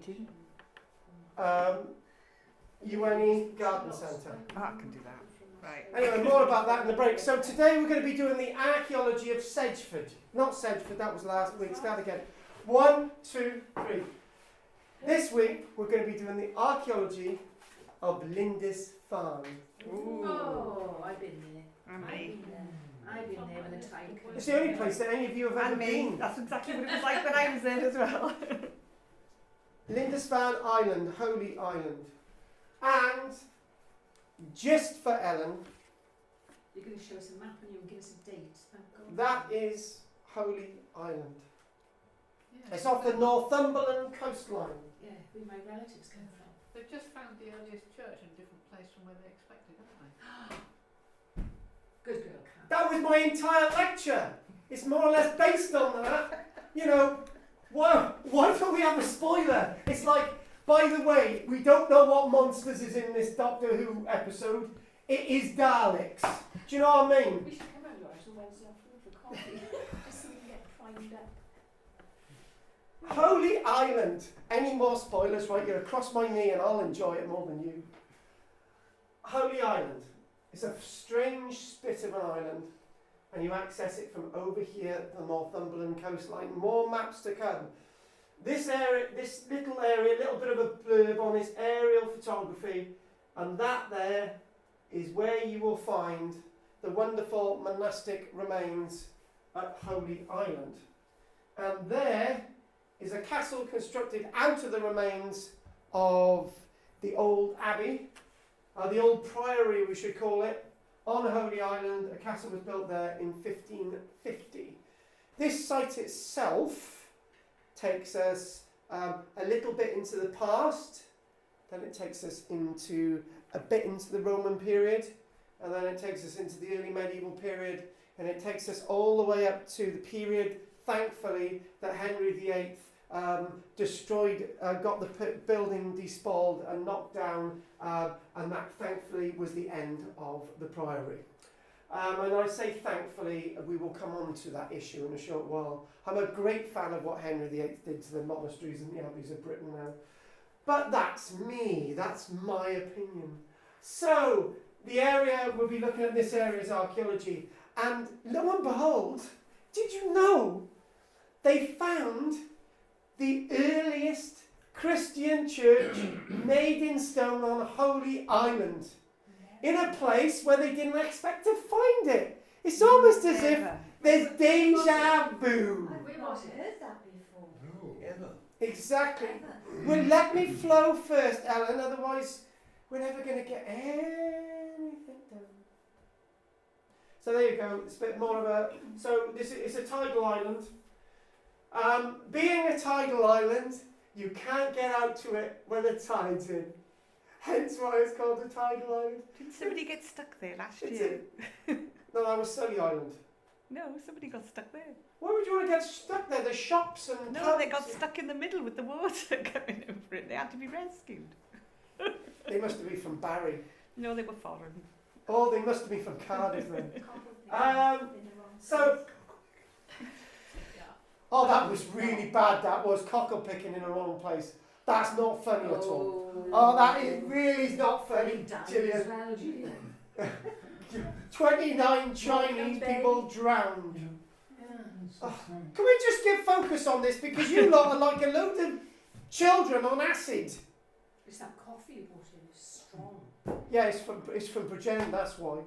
Archaeology. UNE Garden Centre. I can do that. Right. Anyway, more about that in the break. So today we're going to be doing the archaeology of Sedgeford. Not Sedgeford, that was last week. Start again. 1, 2, 3. This week we're going to be doing the archaeology of Lindisfarne. Ooh. Oh, I've been there. And me. I've been there with a tank. It's the only place that any of you have ever And me. been. That's exactly what it was like when I was there as well. Lindisfarne Island, Holy Island. And just for Ellen, You're going to show us a map and you'll give us a date. Thank God. that is Holy Island. Yeah. It's off the Northumberland coastline. Yeah, where my relatives come from. They've just found the earliest church in a different place from where they expected, haven't they? Good girl, Kat. That was my entire lecture. It's more or less based on that. You know, why don't we have a spoiler? It's like, by the way, we don't know what monsters is in this Doctor Who episode. It is Daleks. Do you know what I mean? We should come over to Wednesday afternoon for coffee, just so we can get primed up. Holy Island. Any more spoilers, right? You're across my knee and I'll enjoy it more than you. Holy Island. It's a strange spit of an island. And you access it from over here, the Northumberland coastline. More maps to come. This area, this little area, a little bit of a blurb on this aerial photography. And that there is where you will find the wonderful monastic remains at Holy Island. And there is a castle constructed out of the remains of the old abbey, the old priory we should call it, on Holy Island. A castle was built there in 1550. This site itself takes us a little bit into the past, then it takes us into a bit into the Roman period, and then it takes us into the early medieval period, and it takes us all the way up to the period, thankfully, that Henry VIII destroyed, got the building despoiled and knocked down, and that thankfully was the end of the priory. And I say thankfully, we will come on to that issue in a short while. I'm a great fan of what Henry VIII did to the monasteries and the abbeys of Britain now. But that's me, that's my opinion. So, the area, we'll be looking at this area's archaeology, and lo and behold, did you know they found the earliest Christian church made in stone on Holy Island, in a place where they didn't expect to find it. It's almost as if there's deja vu. We've not heard that before. No, ever. Exactly. Ever. Well, let me flow first, Ellen, otherwise we're never going to get anything done. So there you go. It's a bit more of a... So it's a tidal island. Being a tidal island, you can't get out to it when the tide's in. Hence why it's called a tidal island. Did somebody get stuck there last It's year? No, that was Surrey Island. No, somebody got stuck there. Why would you want to get stuck there? There's shops and No, pubs they got and- stuck in the middle with the water coming over it. They had to be rescued. They must have been from Barry. No, they were foreign. Oh, they must have been from Cardiff then. Um, So... Oh, that was really bad. That was cockle picking in the wrong place. That's not funny at all. Oh, that is really not funny, Gillian. 29 Chinese people drowned. Oh, can we just get focus on this? Because you lot are like a load of children on acid. It's that coffee you brought in, it's strong. Yeah, it's from Bridgend, that's why.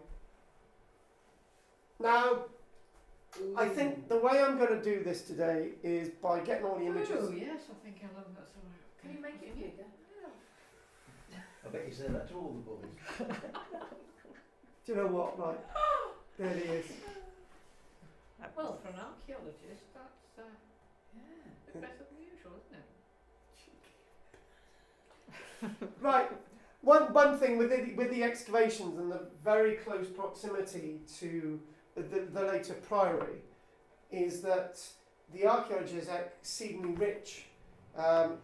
Now, I think the way I'm going to do this today is by getting all the images. Oh, yes, I think Ellen, that's all right. Can you make it bigger? I bet you say that to all the boys. Do you know what? Right, there it is. Well, for an archaeologist, that's a bit better than usual, isn't it? Right, one thing with the excavations and the very close proximity to the later priory is that the archaeology is exceedingly rich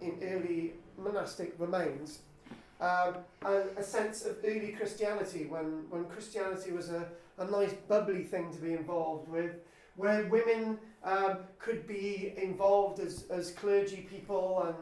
in early monastic remains and a sense of early Christianity when Christianity was a nice bubbly thing to be involved with, where women could be involved as clergy people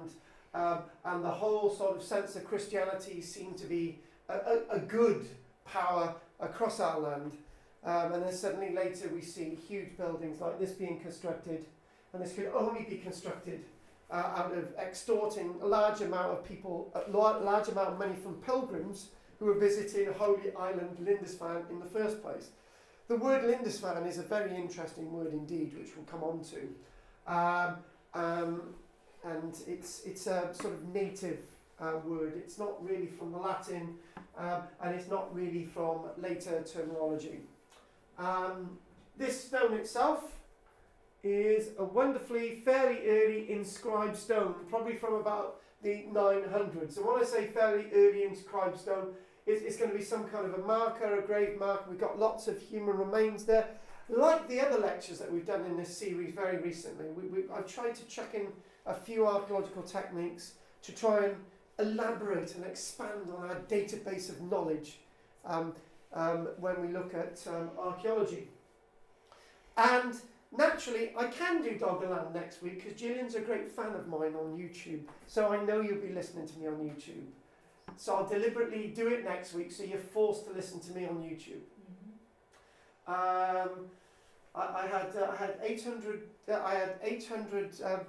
and the whole sort of sense of Christianity seemed to be a good power across our land. And then suddenly later we see huge buildings like this being constructed, and this could only be constructed out of extorting a large amount of people, a large amount of money from pilgrims who were visiting Holy Island, Lindisfarne, in the first place. The word Lindisfarne is a very interesting word indeed, which we'll come on to. And it's a sort of native word. It's not really from the Latin, and it's not really from later terminology. This stone itself is a wonderfully, fairly early inscribed stone, probably from about the 900s. So when I say fairly early inscribed stone, it's going to be some kind of a marker, a grave marker. We've got lots of human remains there. Like the other lectures that we've done in this series very recently, I've tried to chuck in a few archaeological techniques to try and elaborate and expand on our database of knowledge when we look at archaeology. And naturally, I can do Doggerland next week because Gillian's a great fan of mine on YouTube, so I know you'll be listening to me on YouTube. So I'll deliberately do it next week, so you're forced to listen to me on YouTube. I had 800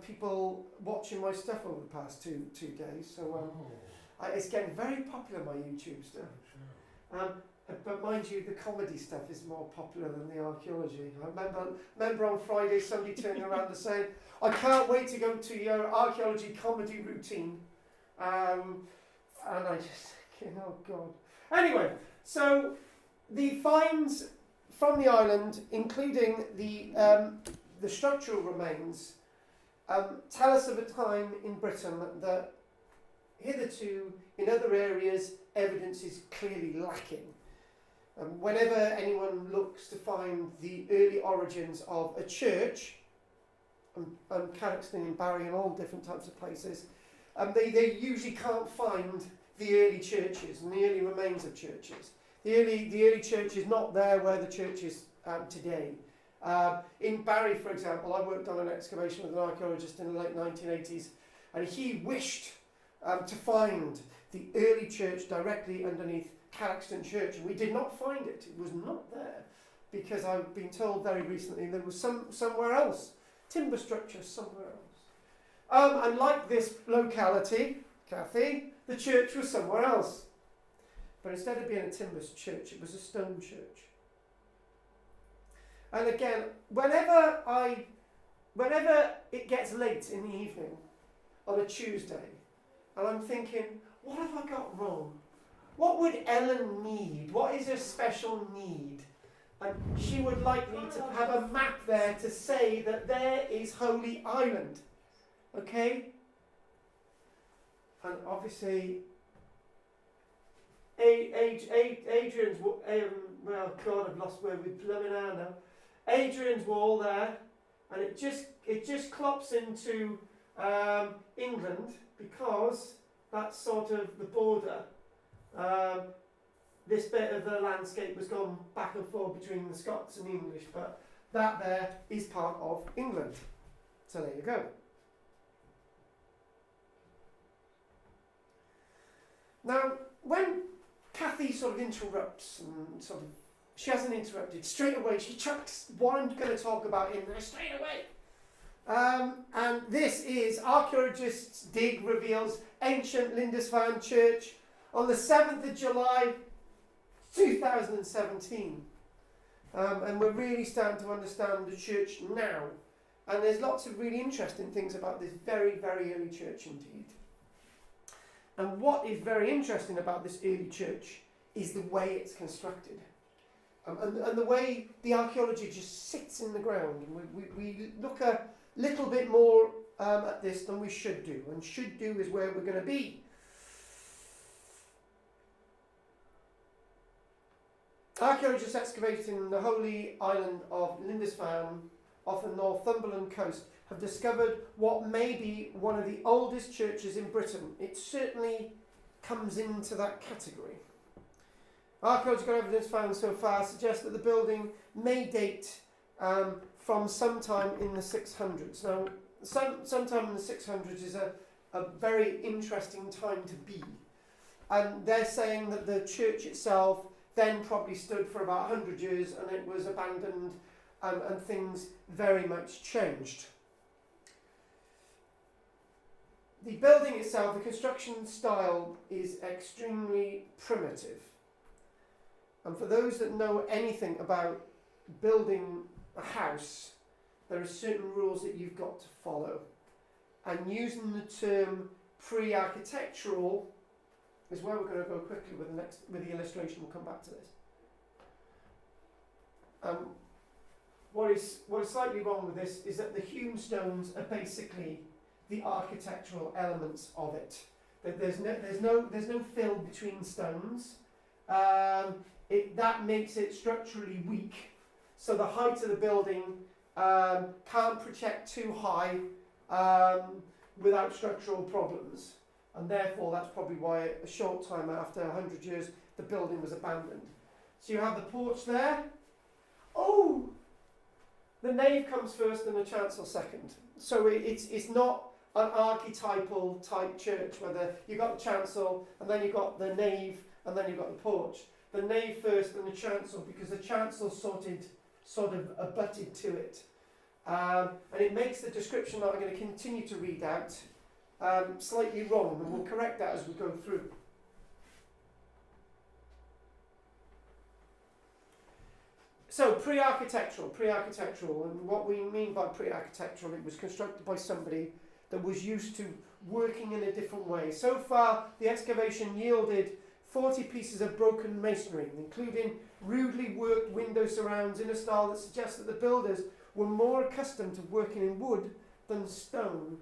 people watching my stuff over the past two days, so it's getting very popular, my YouTube stuff. But mind you, the comedy stuff is more popular than the archaeology. I remember on Friday somebody turning around and saying, "I can't wait to go to your archaeology comedy routine," and I just thinking, oh God. Anyway, so the finds from the island, including the structural remains, tell us of a time in Britain that hitherto in other areas evidence is clearly lacking. Whenever anyone looks to find the early origins of a church, and Caxton and Barry and all different types of places, they usually can't find the early churches and the early remains of churches. The early church is not there where the church is today. In Barry, for example, I worked on an excavation with an archaeologist in the late 1980s, and he wished to find the early church directly underneath Caxton Church, and we did not find it. It was not there, because I've been told very recently there was somewhere else, timber structure somewhere else. And like this locality, Kathy, the church was somewhere else. But instead of being a timber church, it was a stone church. And again, whenever it gets late in the evening on a Tuesday, and I'm thinking, what have I got wrong? What would Ellen need? What is her special need? And she would like me to have a map there to say that there is Holy Island. Okay? And obviously, Adrian's, well, God, I've lost word with blooming hair now. Adrian's wall there, and it just clops into England, because that's sort of the border. This bit of the landscape has gone back and forth between the Scots and the English, but that there is part of England. So there you go. Now, when Kathy sort of interrupts, and sort of, she hasn't interrupted, straight away she chucks what I'm going to talk about in there straight away. And this is Archaeologists' Dig reveals ancient Lindisfarne Church on the 7th of July 2017. And we're really starting to understand the church now. And there's lots of really interesting things about this very, very early church indeed. And what is very interesting about this early church is the way it's constructed. And the way the archaeology just sits in the ground. And we look a little bit more at this than we should do. And should do is where we're going to be. Archaeologists excavating the holy island of Lindisfarne off the Northumberland coast have discovered what may be one of the oldest churches in Britain. It certainly comes into that category. Archaeological evidence found so far suggests that the building may date from sometime in the 600s. Now, sometime in the 600s is a very interesting time to be. And they're saying that the church itself then probably stood for about 100 years and it was abandoned, and things very much changed. The building itself, the construction style is extremely primitive. And for those that know anything about building a house, there are certain rules that you've got to follow. And using the term pre-architectural is where we're going to go quickly with the illustration. We'll come back to this. What is slightly wrong with this is that the hewn stones are basically the architectural elements of it. There's no fill between stones. That makes it structurally weak. So the height of the building can't project too high without structural problems. And therefore that's probably why a short time after 100 years the building was abandoned. So you have the porch there. Oh! The nave comes first and the chancel second. So it's not an archetypal type church where you've got the chancel and then you've got the nave and then you've got the porch. The nave first and the chancel, because the chancel sort of abutted to it. And it makes the description that I'm going to continue to read out slightly wrong, and we'll correct that as we go through. So pre-architectural, and what we mean by pre-architectural, it was constructed by somebody that was used to working in a different way. So far, the excavation yielded 40 pieces of broken masonry, including rudely worked window surrounds in a style that suggests that the builders were more accustomed to working in wood than stone.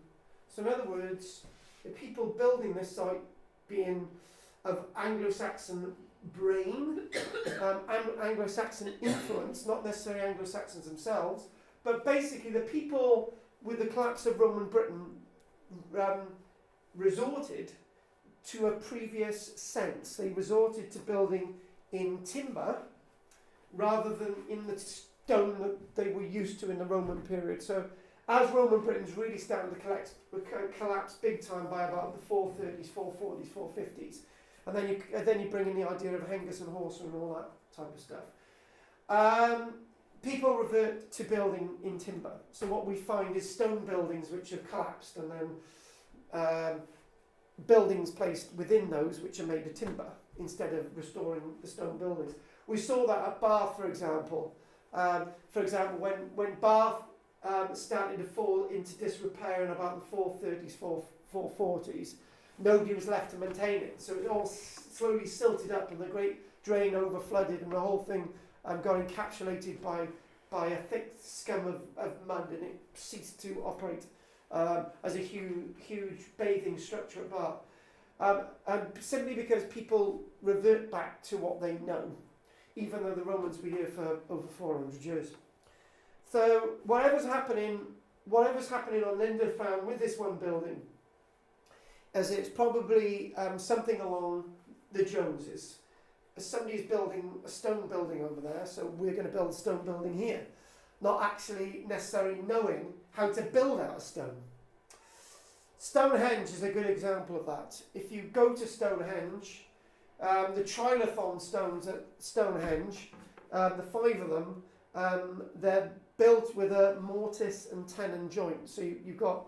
So in other words, the people building this site being of Anglo-Saxon brain, Anglo-Saxon influence, not necessarily Anglo-Saxons themselves, but basically the people with the collapse of Roman Britain resorted to a previous sense. They resorted to building in timber rather than in the stone that they were used to in the Roman period. So as Roman Britain's really starting to collapse big time by about the 430s, 440s, 450s, and then you bring in the idea of Hengus and Horser and all that type of stuff. People revert to building in timber. So what we find is stone buildings which have collapsed, and then buildings placed within those which are made of timber instead of restoring the stone buildings. We saw that at Bath, for example. When Bath started to fall into disrepair in about the 430s, 440s, nobody was left to maintain it. So it all slowly silted up, and the great drain over flooded, and the whole thing got encapsulated by a thick scum of mud, and it ceased to operate as a huge bathing structure at Bath. And simply because people revert back to what they know, even though the Romans were here for over 400 years. So whatever's happening on Lindisfarne with this one building, as it's probably something along the Joneses. Somebody's building a stone building over there, so we're going to build a stone building here, not actually necessarily knowing how to build out of stone. Stonehenge is a good example of that. If you go to Stonehenge, the trilithon stones at Stonehenge, the 5 of them, they're built with a mortise and tenon joint. So you've got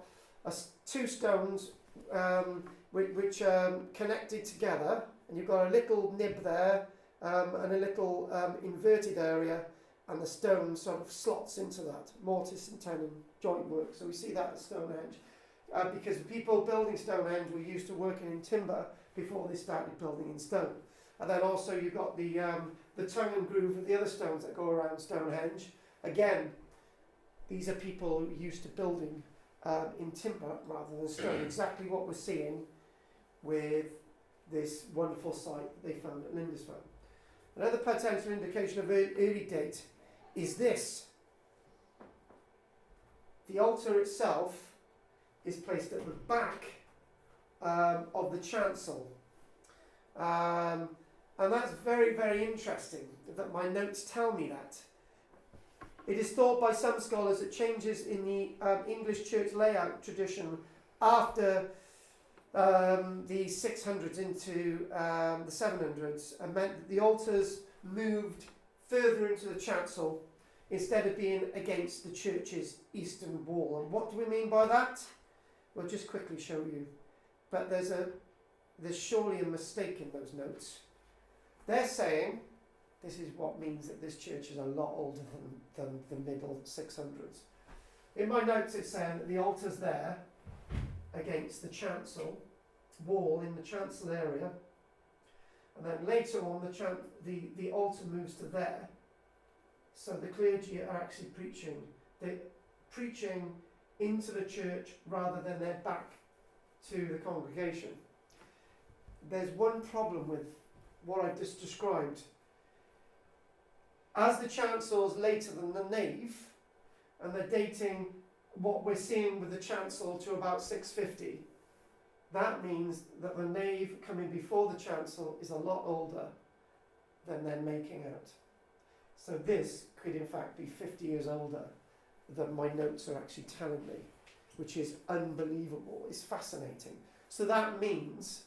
2 stones which are connected together, and you've got a little nib there and a little inverted area, and the stone sort of slots into that mortise and tenon joint work. So we see that at Stonehenge, because the people building Stonehenge were used to working in timber before they started building in stone. And then also you've got the tongue and groove of the other stones that go around Stonehenge. Again, these are people used to building in timber rather than stone. Exactly what we're seeing with this wonderful site that they found at Lindisfarne. Another potential indication of early date is this. The altar itself is placed at the back of the chancel. And that's very, very interesting that my notes tell me that. It is thought by some scholars that changes in the English church layout tradition after the 600s into the 700s meant that the altars moved further into the chancel instead of being against the church's eastern wall. And what do we mean by that? We'll just quickly show you. But there's surely a mistake in those notes. They're saying this is what means that this church is a lot older than the middle 600s. In my notes it's saying that the altar's there against the chancel wall in the chancel area, and then later on the altar moves to there. So the clergy are actually they're preaching into the church rather than their back to the congregation. There's one problem with what I've just described. As the chancel's later than the nave, and they're dating what we're seeing with the chancel to about 650, that means that the nave coming before the chancel is a lot older than they're making out. So this could in fact be 50 years older than my notes are actually telling me, which is unbelievable. It's fascinating. So that means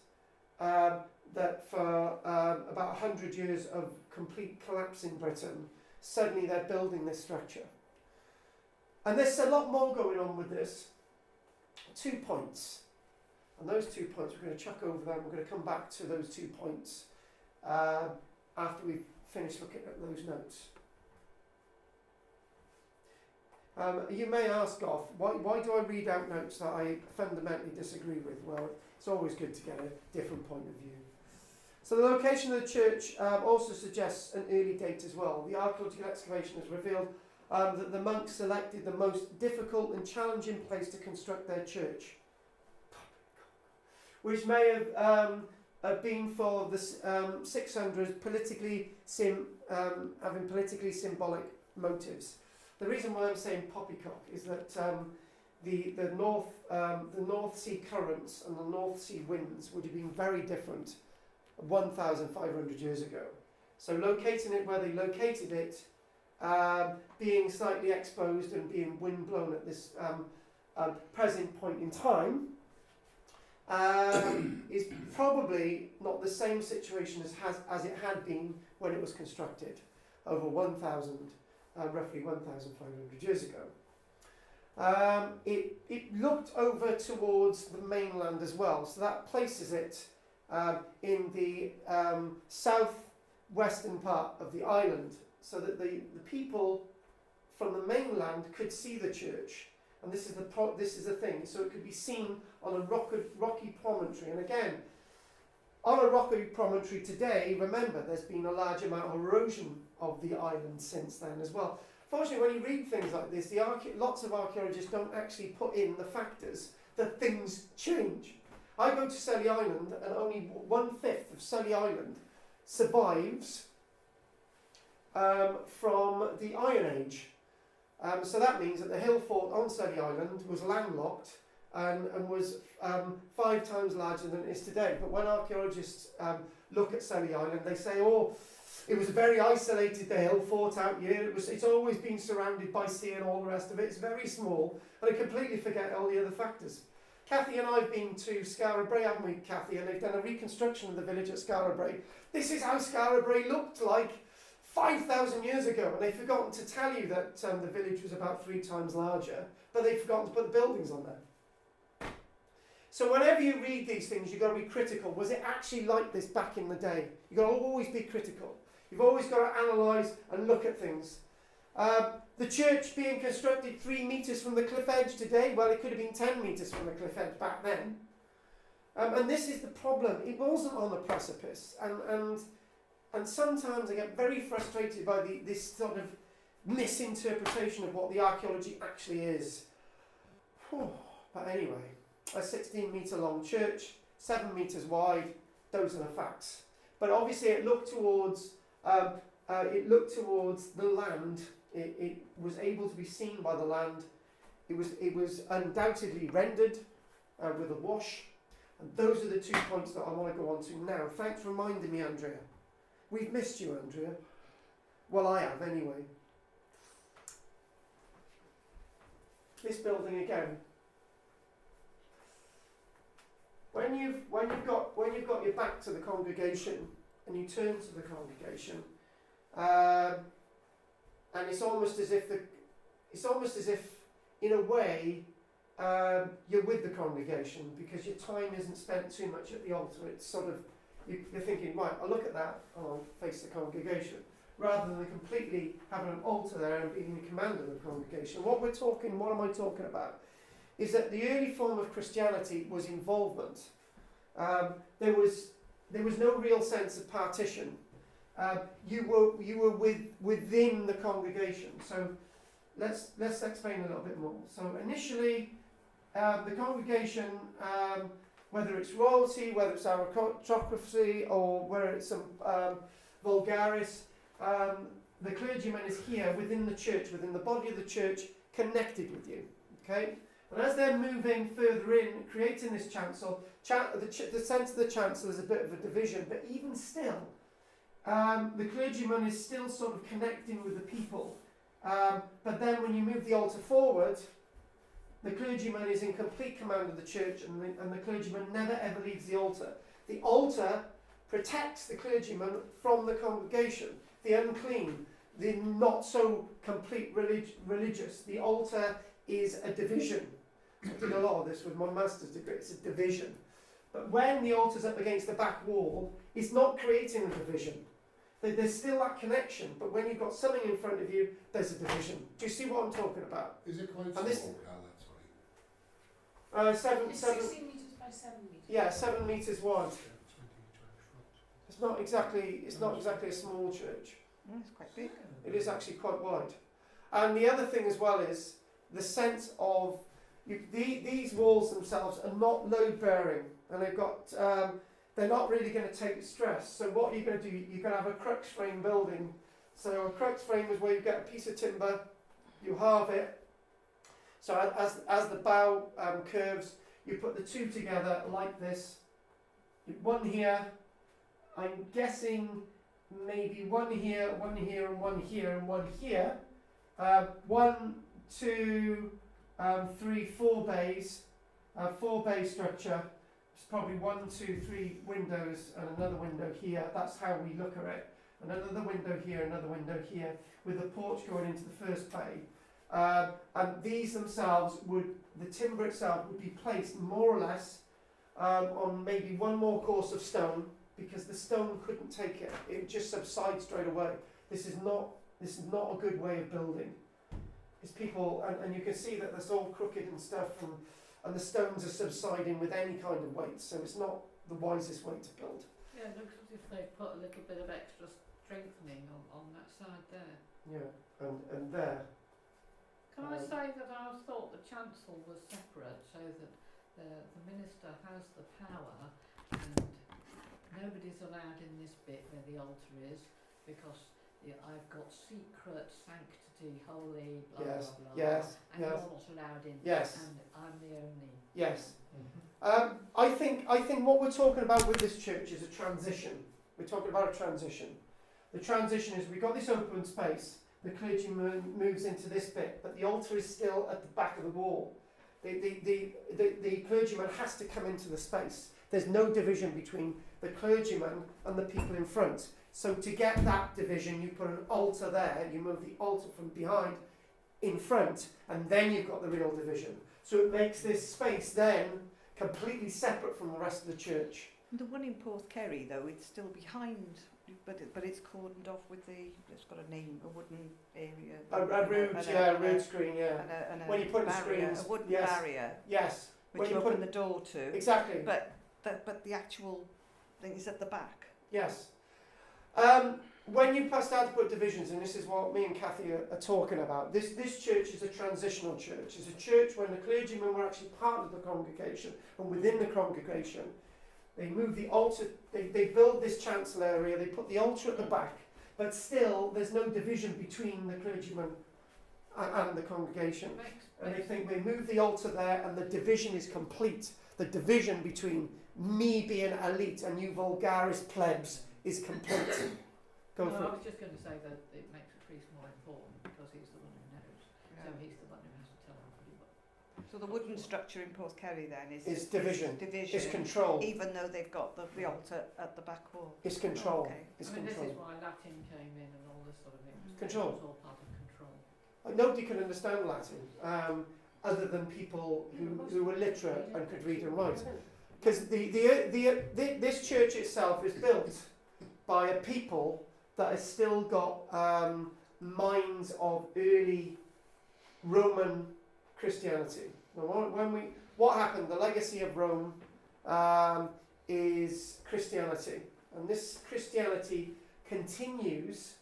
that for about 100 years of complete collapse in Britain, suddenly they're building this structure. And there's a lot more going on with this. 2 points. And those 2 points, we're going to chuck over them. We're going to come back to those 2 points after we've finished looking at those notes. You may ask, Goff, why do I read out notes that I fundamentally disagree with? Well, it's always good to get a different point of view. So the location of the church also suggests an early date as well. The archaeological excavation has revealed that the monks selected the most difficult and challenging place to construct their church, which may have been for the 600s having politically symbolic motives. The reason why I'm saying poppycock is that the North Sea currents and the North Sea winds would have been very different 1,500 years ago. So locating it where they located it, being slightly exposed and being wind blown at this present point in time, is probably not the same situation as it had been when it was constructed over roughly 1,500 years ago. It looked over towards the mainland as well, so that places it in the southwestern part of the island, so that the people from the mainland could see the church. And this is the thing, so it could be seen on a rocky promontory. And again, on a rocky promontory today, remember, there's been a large amount of erosion of the island since then as well. Fortunately, when you read things like this, lots of archaeologists don't actually put in the factors that things change. I go to Sully Island, and only 1/5 of Sully Island survives from the Iron Age. So that means that the hill fort on Sully Island was landlocked and was 5 times larger than it is today. But when archaeologists look at Sully Island, they say, oh, it was very isolated, the hill fort out here. It's always been surrounded by sea and all the rest of it. It's very small, and I completely forget all the other factors. Kathy and I have been to Skara Brae, haven't we, Kathy? And they've done a reconstruction of the village at Skara Brae. This is how Skara Brae looked like 5,000 years ago, and they've forgotten to tell you that the village was about 3 times larger, but they've forgotten to put the buildings on there. So whenever you read these things, you've got to be critical. Was it actually like this back in the day? You've got to always be critical. You've always got to analyse and look at things. The church being constructed 3 metres from the cliff edge today, well, it could have been 10 metres from the cliff edge back then. And this is the problem. It wasn't on the precipice. And sometimes I get very frustrated by this sort of misinterpretation of what the archaeology actually is. But anyway, a 16-metre long church, 7 metres wide, those are the facts. But obviously it looked towards the land. It was able to be seen by the land. It was undoubtedly rendered with a wash. And those are the 2 points that I want to go on to now. Thanks for reminding me, Andrea. We've missed you, Andrea. Well, I have anyway. This building again. When when you've got your back to the congregation and you turn to the congregation, and it's almost as if in a way you're with the congregation, because your time isn't spent too much at the altar. It's sort of you're thinking, right, I'll look at that and I'll face the congregation, rather than completely having an altar there and being in command of the congregation. What am I talking about? Is that the early form of Christianity was involvement. There was no real sense of partition. You were within the congregation. So let's explain a little bit more. So initially, the congregation, whether it's royalty, whether it's aristocracy, or whether it's some vulgaris, the clergyman is here within the church, within the body of the church, connected with you. Okay. And as they're moving further in, creating this chancel, the sense of the chancel is a bit of a division, but even still, the clergyman is still sort of connecting with the people. But then when you move the altar forward, the clergyman is in complete command of the church, and the clergyman never ever leaves the altar. The altar protects the clergyman from the congregation, the unclean, the not so complete religious. The altar is a division. I did a lot of this with my master's degree. It's a division. But when the altar's up against the back wall, it's not creating a division. There's still that connection, but when you've got something in front of you, there's a division. Do you see what I'm talking about? Is it quite And small, this- Carl, that's right? It's 16 metres by 7 metres. Yeah, 7 metres wide. Yeah, 20 front. It's not exactly a small church. It's quite big. It is actually quite wide. And the other thing as well is the sense of these walls themselves are not load bearing, and they're not really going to take stress. So what you're going to do, you're going to have a crux frame building. So a crux frame is where you get a piece of timber, you halve it. So as the bow curves, you put the two together like this. One here, I'm guessing maybe one here, and one here, and one here. 1, 2, 3, 4 bays, 4-bay structure. It's probably 1, 2, 3 windows and another window here. That's how we look at it. And another window here, another window here, with a porch going into the first bay. And these themselves the timber itself would be placed more or less on maybe one more course of stone, because the stone couldn't take it. It would just subside straight away. This is not a good way of building. It's people, and you can see that it's all crooked and stuff, and the stones are subsiding with any kind of weight, so it's not the wisest way to build. Yeah, it looks as if they've put a little bit of extra strengthening on that side there. Yeah, and there. Can I say that I always thought the chancel was separate, so that the minister has the power and nobody's allowed in this bit where the altar is, because I've got secret, sanctity, holy, blah, Yes, blah, blah, yes, blah, and yes. you're not allowed in, Yes. and I'm the only. Yes. I think what we're talking about with this church is a transition. We're talking about a transition. The transition is we've got this open space. The clergyman moves into this bit, but the altar is still at the back of the wall. The clergyman has to come into the space. There's no division between the clergyman and the people in front. So to get that division, you put an altar there. You move the altar from behind in front, and then you've got the real division. So it makes this space then completely separate from the rest of the church. The one in Porthkerry, though, it's still behind, but it's cordoned off with it's got a name, a wooden area. A rood screen, yeah. And a When you put the barrier, screens, a wooden yes. barrier, Yes, which when you you open put the door to. exactly. But the actual thing is at the back. Yes. When you start to put divisions, and this is what me and Kathy are talking about, this church is a transitional church. It's a church when the clergymen were actually part of the congregation, and within the congregation, they move the altar, they build this chancel area, they put the altar at the back, but still there's no division between the clergyman and the congregation. And they think they move the altar there and the division is complete. The division between me being elite and you vulgaris plebs is complete. Go No, for I it. was just going to say that it makes a priest more important because he's the one who knows. So he's the one who has to tell everybody what. So the wooden structure in Porthkerry then Is division. division, It's control. even though they've got the altar at the back wall. It's control. Okay. It's I mean, control. this is why Latin came in and all this sort of thing. Control. It was all part of control. Nobody could understand Latin other than people who were literate and could read and write. Because this church itself is built by a people that has still got minds of early Roman Christianity. Now, what happened? The legacy of Rome is Christianity, and this Christianity continues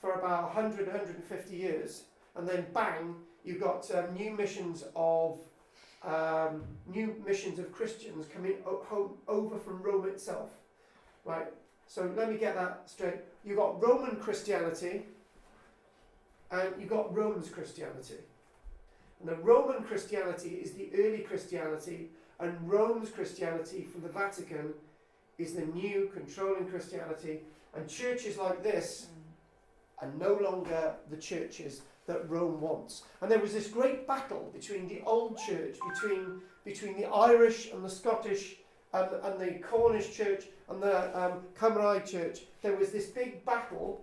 for about 100, 150 years, and then bang, you've got new missions of Christians coming over from Rome itself, right? So let me get that straight. You've got Roman Christianity, and you've got Rome's Christianity. And the Roman Christianity is the early Christianity, and Rome's Christianity from the Vatican is the new controlling Christianity. And churches like this are no longer the churches that Rome wants. And there was this great battle between the old church, between the Irish and the Scottish and the Cornish church and the Cymru church. There was this big battle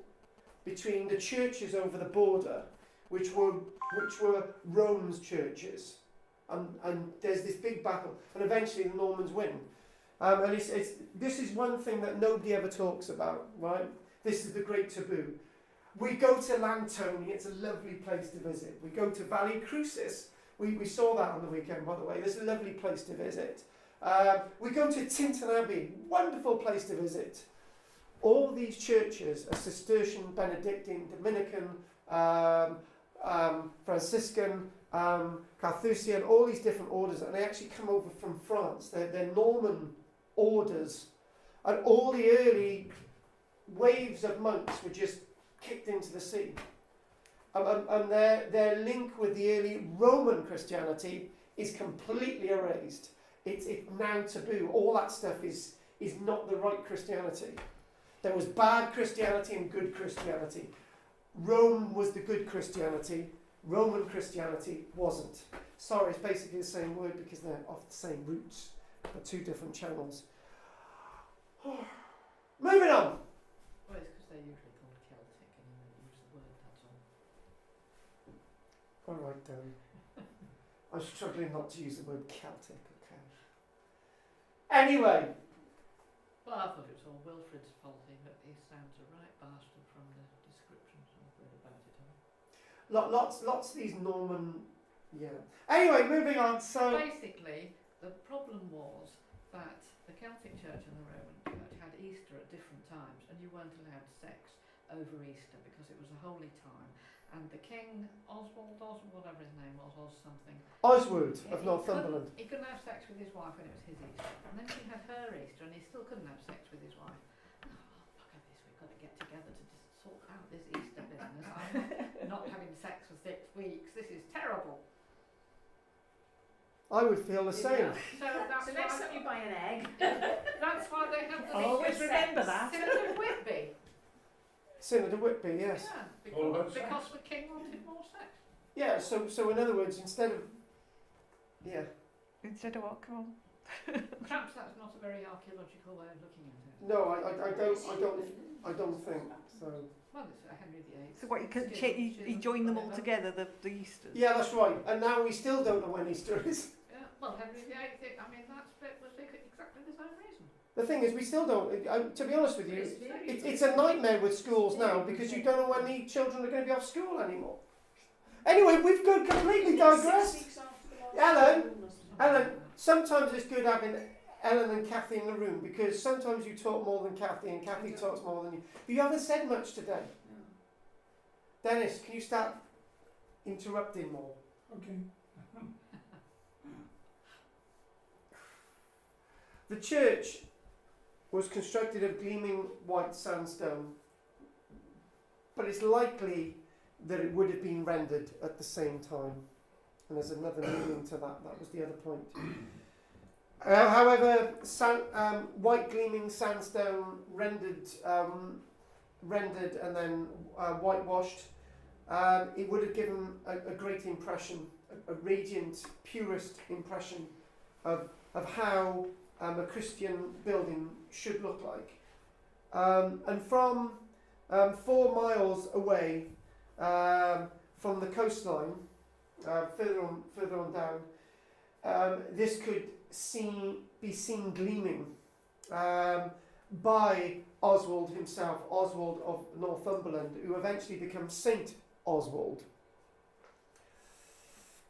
between the churches over the border, which were Rome's churches, and there's this big battle, and eventually the Normans win. And this is one thing that nobody ever talks about, right? This is the great taboo. We go to Llantwit, it's a lovely place to visit. We go to Valley Crucis, we saw that on the weekend, by the way. It's a lovely place to visit. We go to Tintern Abbey, wonderful place to visit. All these churches are Cistercian, Benedictine, Dominican, Franciscan, Carthusian, all these different orders, and they actually come over from France. They're Norman orders, and all the early waves of monks were just kicked into the sea. And their link with the early Roman Christianity is completely erased. It's now taboo. All that stuff is not the right Christianity. There was bad Christianity and good Christianity. Rome was the good Christianity. Roman Christianity wasn't. Sorry, it's basically the same word because they're off the same roots, but two different channels. Moving on. Well, it's because they're usually called Celtic and you don't use the word, that's all. All right, Dan. I'm struggling not to use the word Celtic, okay. Anyway. Well, I thought it was all Wilfrid's fault. He sounds a right bastard from the descriptions I've read about it all. Lots of these Norman, yeah. Anyway, moving on. So basically, the problem was that the Celtic Church and the Roman Church had Easter at different times, and you weren't allowed sex over Easter because it was a holy time. And the king, Oswald, whatever his name was something. Oswald of Northumberland. He couldn't have sex with his wife when it was his Easter, and then she had her Easter, and he still couldn't have sex with his wife. Oh, look at this! We've got to get together to just sort out this Easter business. I'm not having sex for 6 weeks. This is terrible. I would feel the same. So that's So next why time you buy an egg. that's why they have the Always remember that. Synod of Whitby. Synod of Whitby, yes. Yeah, All about because the king wanted more sex. Yeah, so in other words, instead of, yeah. Instead of what? Come on. Perhaps that's not a very archaeological way of looking at it. No, I don't think so. Well, it's Henry VIII. So what, you join them all together, the Easters? Yeah, that's right. And now we still don't know when Easter is. Yeah, well, Henry VIII, I mean, that split was exactly the same reason. The thing is, we still don't, to be honest with you, it's a nightmare with schools now because you don't know when the children are going to be off school anymore. Anyway, we've gone completely digressed. Ellen, sometimes it's good having Ellen and Kathy in the room because sometimes you talk more than Kathy and Kathy talks more than you. You haven't said much today. Dennis, can you start interrupting more? Okay. The church was constructed of gleaming white sandstone, but it's likely that it would have been rendered at the same time. And there's another meaning to that. That was the other point. However, white gleaming sandstone rendered and then whitewashed, it would have given a great impression a radiant, purest impression of how a Christian building should look like. And from 4 miles away from the coastline, further on down, this could be seen gleaming by Oswald himself, Oswald of Northumberland, who eventually becomes Saint Oswald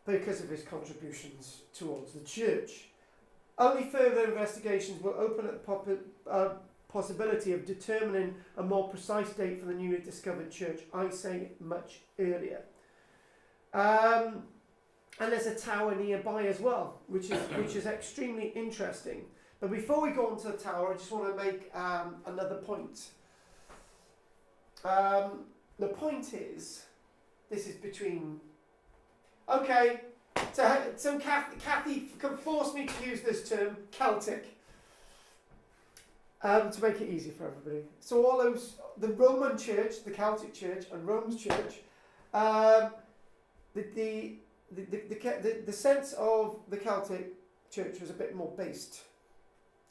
because of his contributions towards the church. Only further investigations will open up the possibility of determining a more precise date for the newly discovered church. I say much earlier. And there's a tower nearby as well, which is extremely interesting. But before we go on to the tower, I just want to make another point. The point is, this is between... Okay, so Kathy can force me to use this term, Celtic, to make it easy for everybody. So all those, the Roman Church, the Celtic Church, and Rome's Church, the sense of the Celtic Church was a bit more based,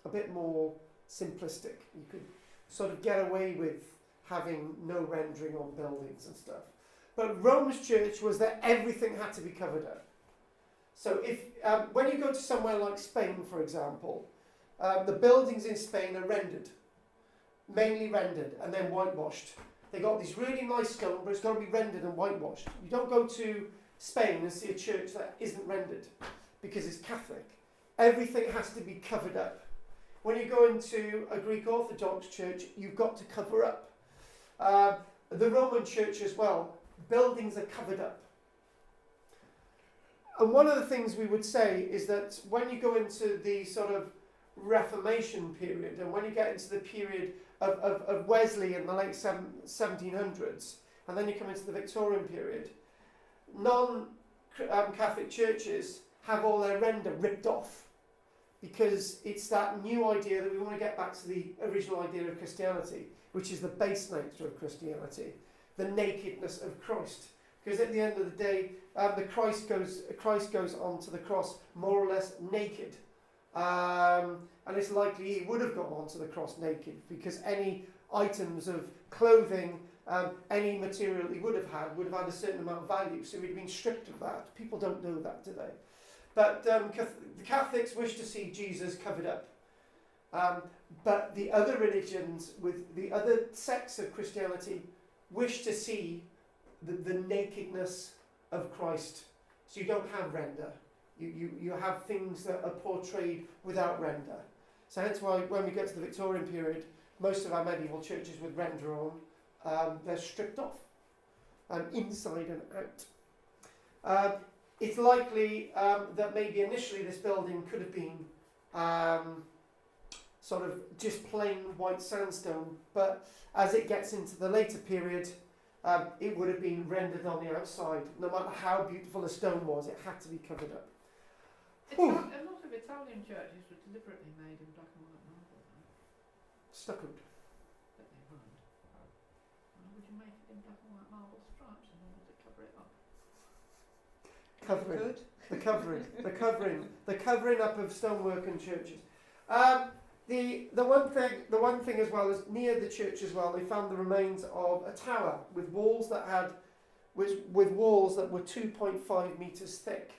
a bit more simplistic. You could sort of get away with having no rendering on buildings and stuff. But Rome's church was that everything had to be covered up. So if when you go to somewhere like Spain, for example, the buildings in Spain are rendered, mainly rendered and then whitewashed. They got these really nice stone, but it's got to be rendered and whitewashed. You don't go to Spain and see a church that isn't rendered because it's Catholic. Everything has to be covered up. When you go into a Greek Orthodox church, you've got to cover up. The Roman church as well, buildings are covered up. And one of the things we would say is that when you go into the sort of Reformation period, and when you get into the period of Wesley in the late 1700s, and then you come into the Victorian period, non-Catholic churches have all their render ripped off, because it's that new idea that we want to get back to the original idea of Christianity, which is the base nature of Christianity, the nakedness of Christ. Because at the end of the day, the Christ goes onto the cross more or less naked. And it's likely he would have gone onto the cross naked, because any items of clothing, any material he would have had a certain amount of value, so he'd been stripped of that. People don't know that today. But the Catholics wish to see Jesus covered up. But the other religions, with the other sects of Christianity, wish to see the nakedness of Christ. So you don't have render. You have things that are portrayed without render. So hence why when we get to the Victorian period, most of our medieval churches with render on, they're stripped off, inside and out. It's likely that maybe initially this building could have been sort of just plain white sandstone, but as it gets into the later period, it would have been rendered on the outside. No matter how beautiful the stone was, it had to be covered up. A lot of Italian churches were deliberately made in black and white marble, though. Stuccoed. But they weren't. Why would you make it in black and white marble stripes in order to cover it up? Covering. Good. The covering up of stonework and churches. The one thing as well is near the church as well, they found the remains of a tower with walls that were 2.5 meters thick,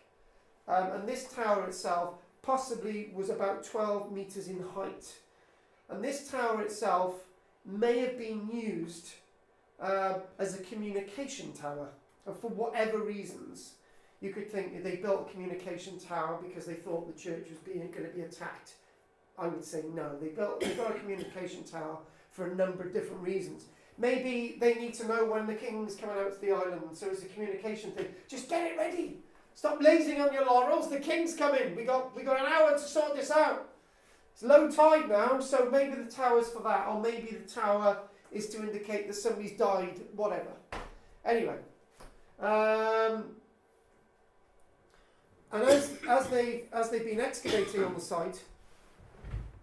and this tower itself possibly was about 12 meters in height, and this tower itself may have been used as a communication tower, and for whatever reasons. You could think that they built a communication tower because they thought the church was going to be attacked. I would say no. They built a communication tower for a number of different reasons. Maybe they need to know when the king's coming out to the island, so it's a communication thing. Just get it ready. Stop lazing on your laurels. The king's coming. We got an hour to sort this out. It's low tide now, so maybe the tower's for that, or maybe the tower is to indicate that somebody's died. Whatever. Anyway. And as they've been excavating on the site,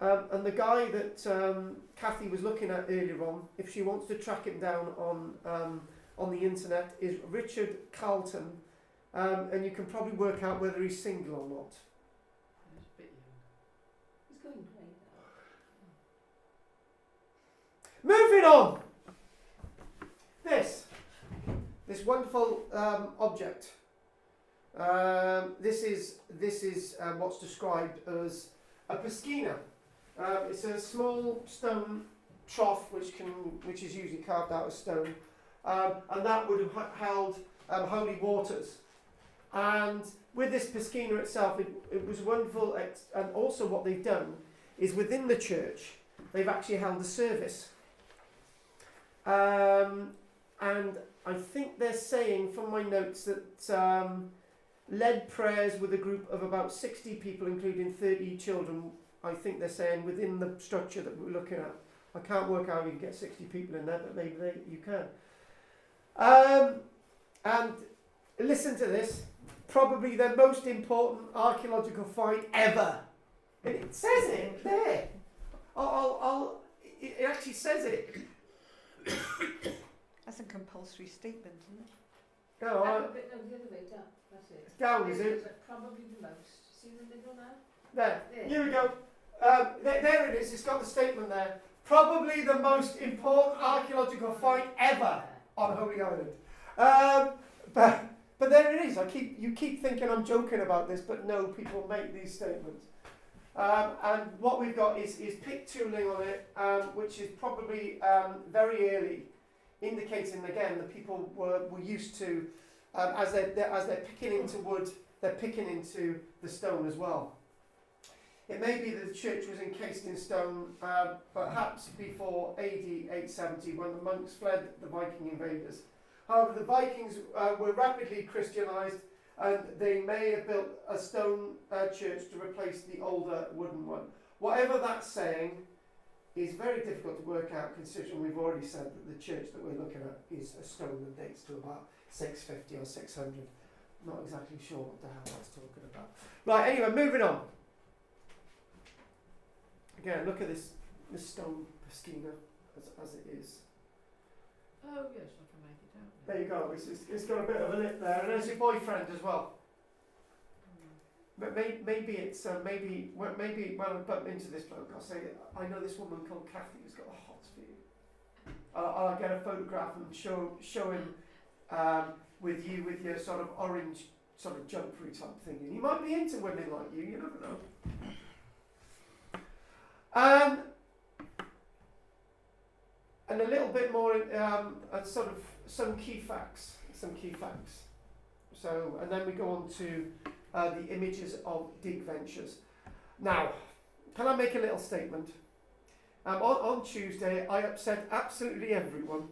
and the guy that Kathy was looking at earlier on, if she wants to track him down on the internet, is Richard Carlton, and you can probably work out whether he's single or not. It's a bit young. He's going great though. Moving on. This wonderful object. This is what's described as a pasquina. It's a small stone trough which is usually carved out of stone, and that would have held holy waters. And with this pasquina itself, it was wonderful. And also, what they've done is within the church, they've actually held a service. And I think they're saying from my notes that led prayers with a group of about 60 people, including 30 children. I think they're saying within the structure that we're looking at. I can't work out how you can get 60 people in there, but maybe you can. And listen to this. Probably the most important archaeological find ever. And it says it there. It actually says it. That's a compulsory statement, isn't it? No, No, the other way down. That's it. down, is it? Probably the most. See the middle now? There. There. Here we go. There it is. It's got the statement there. Probably the most important archaeological find ever on Holy Island. But there it is. You keep thinking I'm joking about this, but no, people make these statements. And what we've got is pick tooling on it, which is probably very early, indicating again that people were used to, as they're picking into wood, they're picking into the stone as well. It may be that the church was encased in stone, perhaps before AD 870, when the monks fled the Viking invaders. However, the Vikings were rapidly Christianized, and they may have built a stone church to replace the older wooden one. Whatever that's saying is very difficult to work out, considering we've already said that the church that we're looking at is a stone that dates to about 650 or 600. Not exactly sure what the hell that's talking about. Right, anyway, moving on. Again, look at this stone pasquina as it is. Oh yes, I can make it out. There you go. It's got a bit of a lip there, and there's your boyfriend as well. But maybe it's maybe when I bump into this bloke, I'll say, I know this woman called Kathy who's got a hots for you. I'll get a photograph and show him with your sort of orange sort of jumpery type thing. And he might be into women like you. You never know. And a little bit more, sort of some key facts. So, and then we go on to the images of dig ventures. Now, can I make a little statement? On Tuesday, I upset absolutely everyone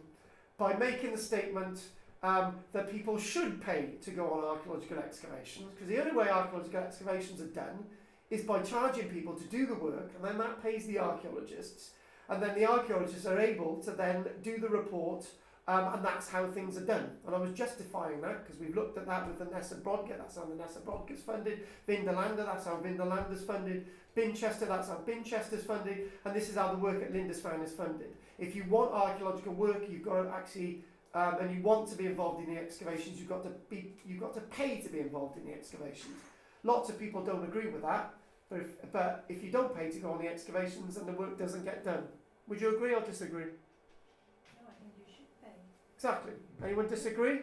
by making the statement that people should pay to go on archaeological excavations, because the only way archaeological excavations are done is by charging people to do the work, and then that pays the archaeologists, and then the archaeologists are able to then do the report, and that's how things are done. And I was justifying that because we've looked at that with the Nessa Brodke, that's how the Nessa Brodke's funded, Vindelander, that's how Vindelander's funded, Binchester, that's how Binchester's funded, and this is how the work at Lindisfarne is funded. If you want archaeological work, you've got to actually, and you want to be involved in the excavations, you've got to pay to be involved in the excavations. Lots of people don't agree with that, but if you don't pay to go on the excavations, then the work doesn't get done. Would you agree or disagree? No, I think you should pay. Exactly. Anyone disagree?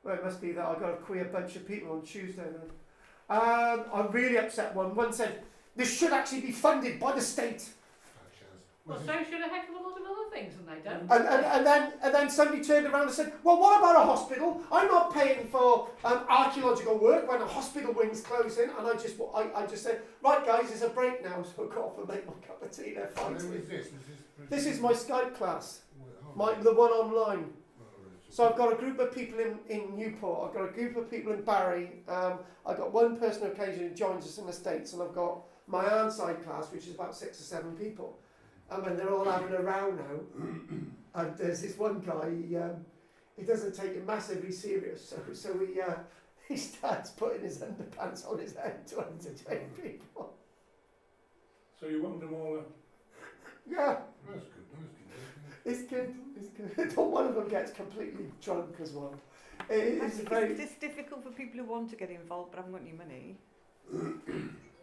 Well, it must be that I got a queer bunch of people on Tuesday then. I'm really upset one. One said, this should actually be funded by the state. Well, so should a heck of a lot of other things, and they don't. And then somebody turned around and said, well, what about a hospital? I'm not paying for archaeological work when a hospital wing's closing. And I just said, right guys, it's a break now, so I'll go off and make my cup of tea. They're fighting. This is my Skype class, the one online. So I've got a group of people in Newport, I've got a group of people in Barry, I've got one person occasionally who joins us in the States, and I've got my Arnside class, which is about 6 or 7 people. And when they're all having a row now, and there's this one guy, he doesn't take it massively serious, so he starts putting his underpants on his head to entertain people. So you want them all? Yeah. That's good. It's good. But one of them gets completely drunk as well. It I is think very. it's difficult for people who want to get involved but haven't got any money.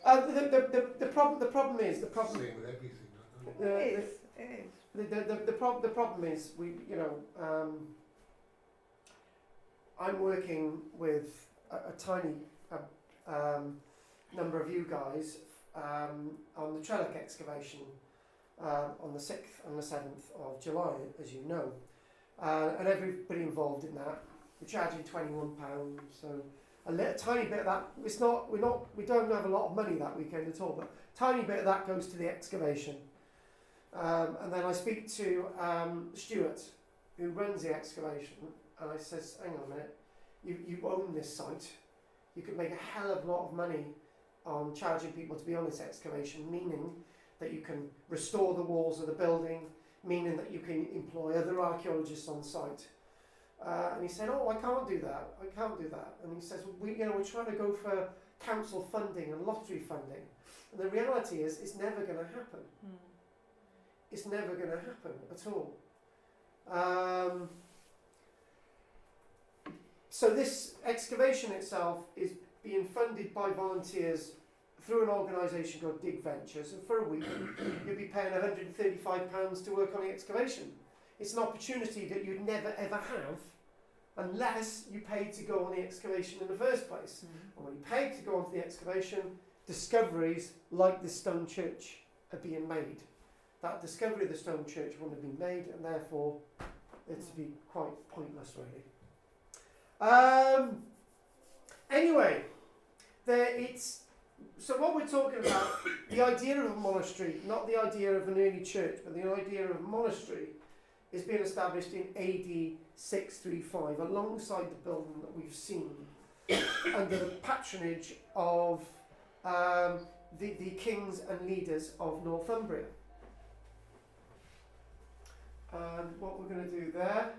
The problem is Same with everything, isn't it? It is. the problem is I'm working with a tiny number of you guys on the Trellick excavation on the 6th and the 7th of July, as you know, and everybody involved in that. We're charging £21, so a tiny bit of that. We don't have a lot of money that weekend at all, but a tiny bit of that goes to the excavation. And then I speak to Stuart, who runs the excavation, and I says, hang on a minute, you own this site. You could make a hell of a lot of money on charging people to be on this excavation, meaning that you can restore the walls of the building, meaning that you can employ other archaeologists on site. And he said, oh, I can't do that. And he says, we're trying to go for council funding and lottery funding. And the reality is, it's never going to happen. It's never going to happen at all. So this excavation itself is being funded by volunteers through an organisation called Dig Ventures, and for a week you'll be paying £135 to work on the excavation. It's an opportunity that you'd never ever have unless you paid to go on the excavation in the first place. And when you paid to go onto the excavation, discoveries like the stone church are being made. That discovery of the stone church wouldn't have been made, and therefore it'd be quite pointless, really. Anyway, so what we're talking about, the idea of a monastery, not the idea of an early church, but the idea of a monastery, is being established in AD 635 alongside the building that we've seen under the patronage of the kings and leaders of Northumbria. And what we're going to do there,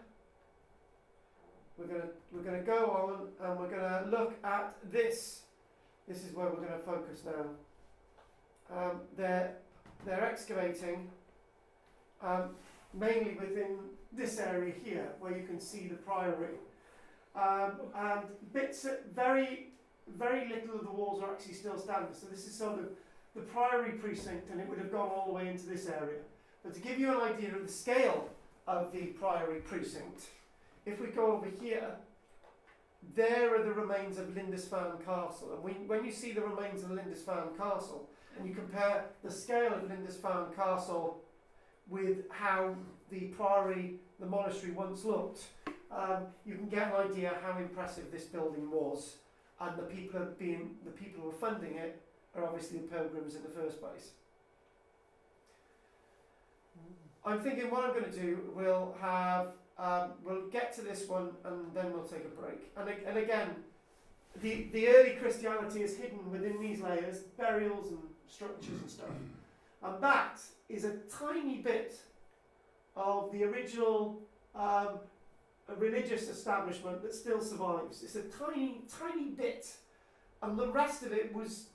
we're going to go on and we're going to look at this. This is where we're going to focus now. They're excavating mainly within this area here, where you can see the priory, and bits, very little of the walls are actually still standing. So this is sort of the priory precinct, and it would have gone all the way into this area. But to give you an idea of the scale of the priory precinct, if we go over here, there are the remains of Lindisfarne Castle. And when you see the remains of Lindisfarne Castle, and you compare the scale of Lindisfarne Castle with how the priory, the monastery once looked, you can get an idea how impressive this building was. And the people who are funding it are obviously the pilgrims in the first place. I'm thinking what I'm going to do, we'll get to this one and then we'll take a break. And again, the early Christianity is hidden within these layers, burials and structures and stuff. And that is a tiny bit of the original religious establishment that still survives. It's a tiny, tiny bit. And the rest of it was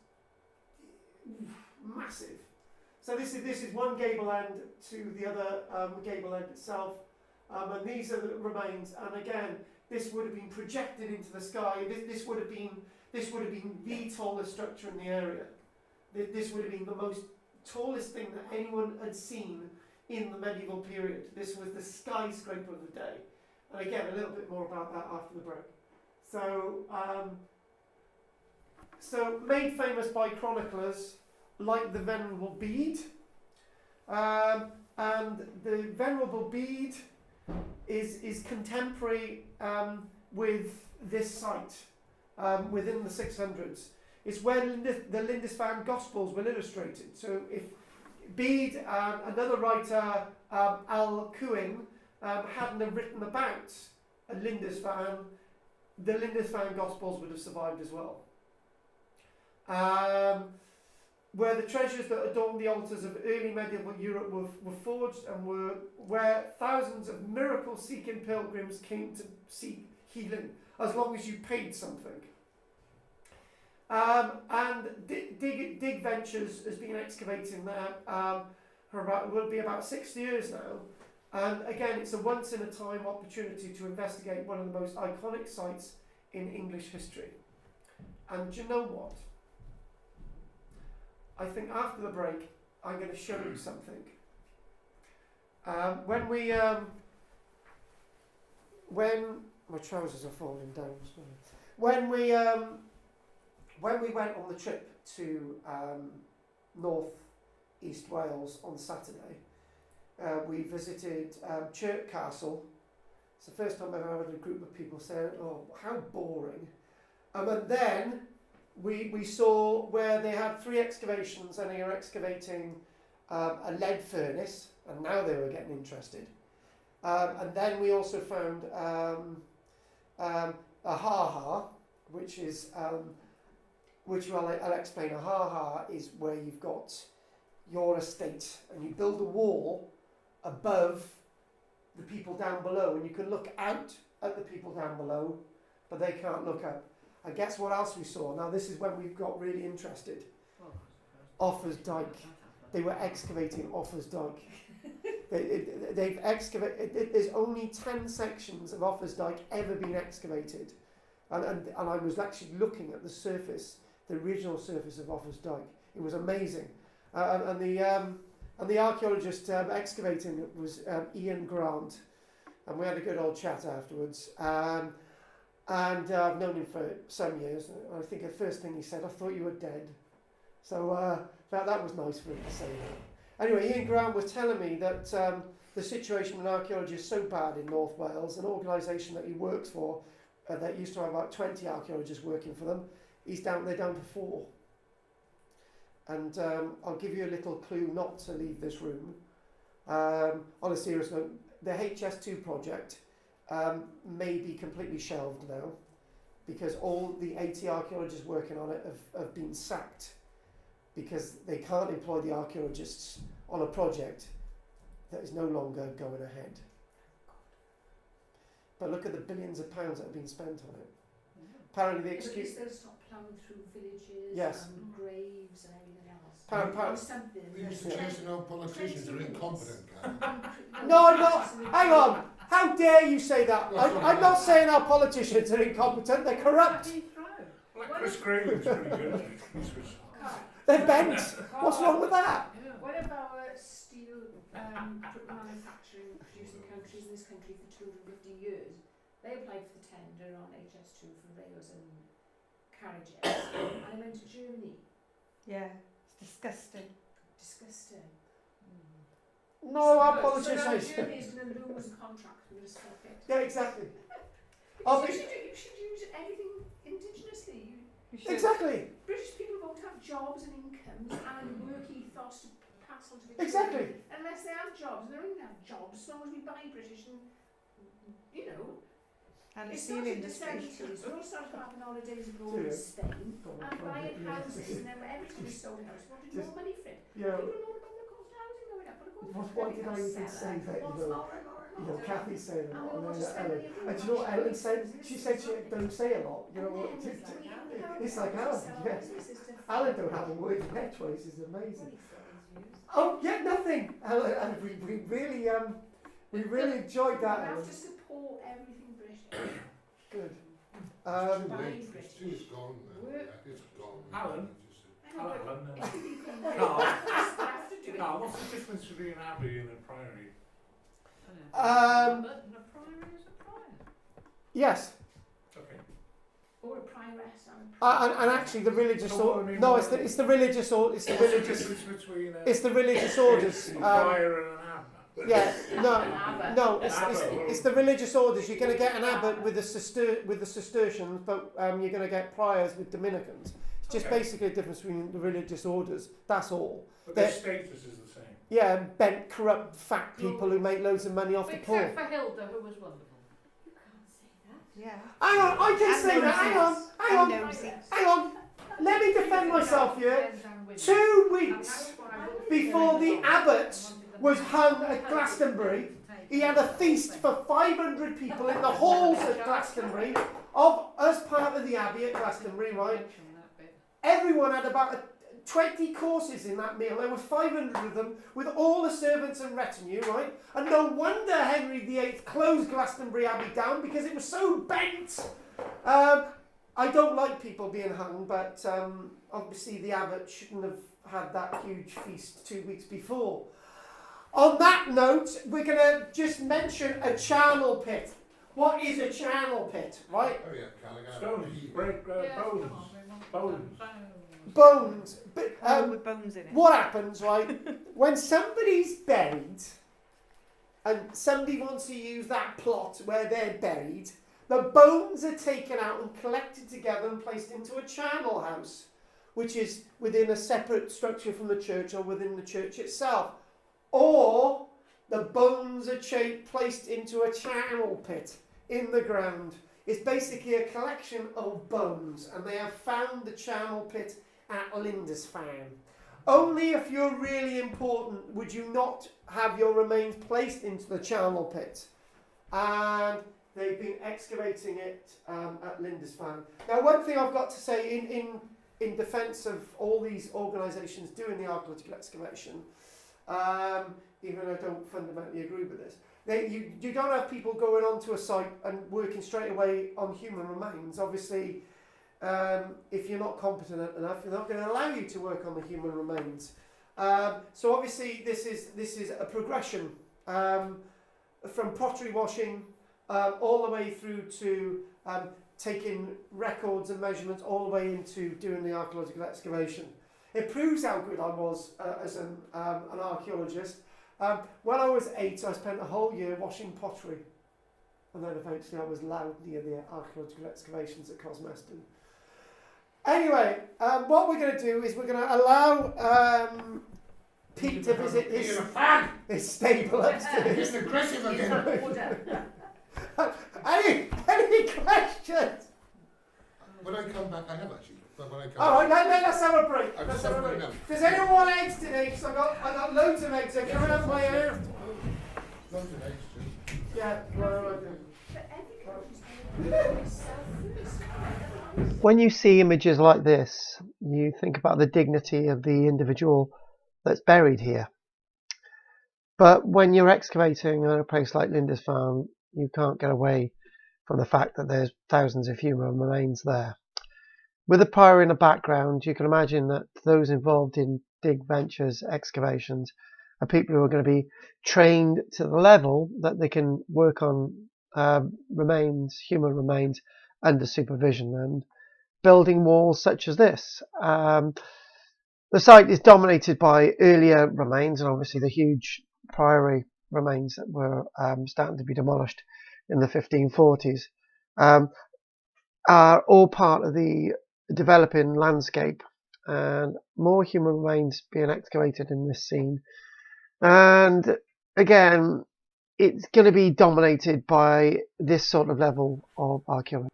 massive. So this is one gable end to the other gable end itself. And these are the remains. And again, this would have been projected into the sky. This would have been the tallest structure in the area. This would have been the most tallest thing that anyone had seen in the medieval period. This was the skyscraper of the day. And again, a little bit more about that after the break. So made famous by chroniclers like the Venerable Bede. And the Venerable Bede is contemporary with this site within the 600s. It's where the Lindisfarne Gospels were illustrated. So if Bede and another writer, Al-Cuin, hadn't have written about Lindisfarne, the Lindisfarne Gospels would have survived as well. Where the treasures that adorned the altars of early medieval Europe were forged, and where thousands of miracle-seeking pilgrims came to seek healing, as long as you paid something. And Dig Ventures has been excavating there will be about 6 years now, And again, it's a once-in-a-time opportunity to investigate one of the most iconic sites in English history. And do you know what? I think after the break, I'm going to show you something. When my trousers are falling down, sorry. When we went on the trip to North East Wales on Saturday, we visited Chirk Castle. It's the first time I've ever had a group of people saying, "Oh, how boring!" And then we saw where they had 3 excavations, and they were excavating a lead furnace, and now they were getting interested. And then we also found a ha-ha, which is which I'll explain. A ha-ha is where you've got your estate and you build a wall above the people down below, and you can look out at the people down below, but they can't look up. And guess what else we saw? Now this is when we got really interested. Offa's Dyke. They were excavating Offa's Dyke. They've excavated. There's only 10 sections of Offa's Dyke ever been excavated, and I was actually looking at the surface, the original surface of Offa's Dyke. It was amazing, and the archaeologist excavating it was Ian Grant, and we had a good old chat afterwards. And I've known him for some years. I think the first thing he said, "I thought you were dead." So that was nice for him to say that. Anyway, Ian Grant was telling me that the situation in archaeology is so bad in North Wales, an organisation that he works for, that used to have about 20 archaeologists working for them, they're down to 4. And I'll give you a little clue not to leave this room. On a serious note, the HS2 project may be completely shelved now, because all the 80 archaeologists working on it have been sacked, because they can't employ the archaeologists on a project that is no longer going ahead. But look at the billions of pounds that have been spent on it. Apparently the excuse... They'll stop ploughing through villages Yes. and graves and everything else. Apparently, Something. We used to chase our politicians are incompetent, Karen. No, I'm not. Hang on. How dare you say that? I'm not saying our politicians are incompetent. They're corrupt. Like Chris Graylin's pretty good, isn't he? They're bent. What's wrong with that? One of our steel manufacturing producing countries in this country for 250 years, they applied for the tender on HS2 for rails and carriages, and they went to Germany. Yeah, it's disgusting. Disgusting. No, our So politicians... now Germany is going to lose a contract with us for it. Yeah, exactly. You should use everything indigenously. You should. Exactly. British people won't have jobs and incomes and work ethos to pass on to the Exactly. unless they have jobs. They don't even have jobs as long as we buy British and, you know. And the It's steel not in the industry. 70s. We all started having holidays abroad in Spain and buying houses, and then every time we sold a house, we wanted more money for it. Yeah. People don't know about the cost of housing going up, but of course, Why did I even say that? You know, Kathy's saying a And lot, we and want to then spend Ellen. money And do you know what Ellen said? She said she don't say a lot. You know what? It's like Alan. Yeah. Alan don't have a word in her choice. Is amazing. Oh yeah, nothing. Alan, and we really enjoyed We that. have Ellen. to support everything British. Good. It's too late. It's gone now. It's gone. Alan? Carl, Carl, what's the difference between an abbey and a priory? But a priory is a prior. Yes. Okay. Or a prioress. And actually, the religious So what order. I mean, No, what- it's the religious order. It's the What's the religious. difference between It's the religious orders. a prior and an abbot? Yeah, Abbot. no, it's the religious orders. You're going to get an abbot with the Cistercians, but you're going to get priors with Dominicans. It's just Okay. basically a difference between the religious orders. That's all. But their They're- status is the same. Yeah, bent, corrupt, fat people who make loads of money off the poor. Except for Hilda, who was wonderful. You can't say that. Yeah. Hang on, I can And say that. Hang on, nosy. hang on. Let me defend myself here. 2 weeks before the abbot was hung at Glastonbury, he had a feast for 500 people in the halls at Glastonbury, as part of the abbey at Glastonbury, right? Everyone had about 20 courses in that meal. There were 500 of them, with all the servants and retinue, right? And no wonder Henry VIII closed Glastonbury Abbey down, because it was so bent. I don't like people being hung, but obviously the abbot shouldn't have had that huge feast 2 weeks before. On that note, we're going to just mention a charnel pit. What is a charnel pit, right? Oh yeah, Callaghan. Stones, break bones. Bones. Bones. But, with bones in it. what happens, right, when somebody's buried and somebody wants to use that plot where they're buried, the bones are taken out and collected together and placed into a charnel house, which is within a separate structure from the church or within the church itself. Or the bones are placed into a charnel pit in the ground. It's basically a collection of bones, and they have found the charnel pit at Lindisfarne. Only if you're really important would you not have your remains placed into the charnel pit. And they've been excavating it at Lindisfarne. Now, one thing I've got to say in defence of all these organisations doing the archaeological excavation, even though I don't fundamentally agree with this, you don't have people going onto a site and working straight away on human remains. Obviously, if you're not competent enough, they're not going to allow you to work on the human remains. So obviously, this is a progression from pottery washing all the way through to taking records and measurements, all the way into doing the archaeological excavation. It proves how good I was as an archaeologist. When I was 8, I spent a whole year washing pottery, and then eventually I was allowed near the archaeological excavations at Cosmeston. Anyway, what we're going to do is we're going to allow Pete to visit his stable upstairs. It's aggressive again. Any questions? When I come back, I have actually. But when I come All right, back, let's have a break. I've Let's just have a had break. enough. Does anyone want eggs today? Because I got loads of eggs. They're coming up my ear. Loads of eggs, too. Yeah, well, But every country's self-first. when you see images like this, you think about the dignity of the individual that's buried here. But when you're excavating in a place like Lindisfarne, you can't get away from the fact that there's thousands of human remains there. With the priory in the background, you can imagine that those involved in dig ventures, excavations, are people who are going to be trained to the level that they can work on remains, human remains, under supervision and building walls such as this. The site is dominated by earlier remains, and obviously the huge priory remains that were starting to be demolished in the 1540s are all part of the developing landscape, and more human remains being excavated in this scene. And again, it's going to be dominated by this sort of level of archaeology.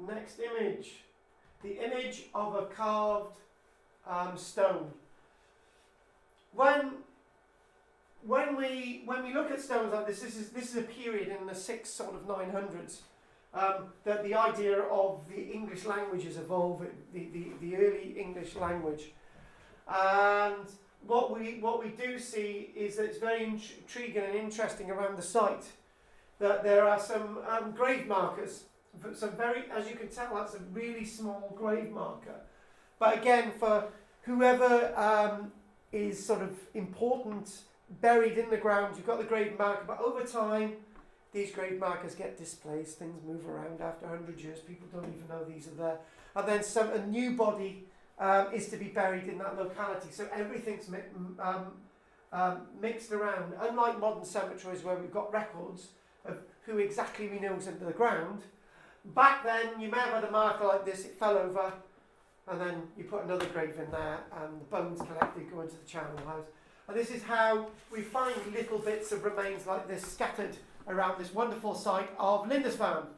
Next image, the image of a carved stone. When we look at stones like this, this is a period in the 900s that the idea of the English language is evolving, the early English language, and what we do see is that it's very intriguing and interesting around the site that there are some grave markers. Some very, as you can tell, that's a really small grave marker. But again, for whoever is sort of important, buried in the ground, you've got the grave marker. But over time, these grave markers get displaced. Things move around. After 100 years, people don't even know these are there. And then a new body is to be buried in that locality. So everything's mixed around. Unlike modern cemeteries where we've got records of who exactly we know is under the ground, back then you may have had a marker like this, it fell over, and then you put another grave in there, and the bones collected go into the charnel house. And this is how we find little bits of remains like this scattered around this wonderful site of Lindisfarne.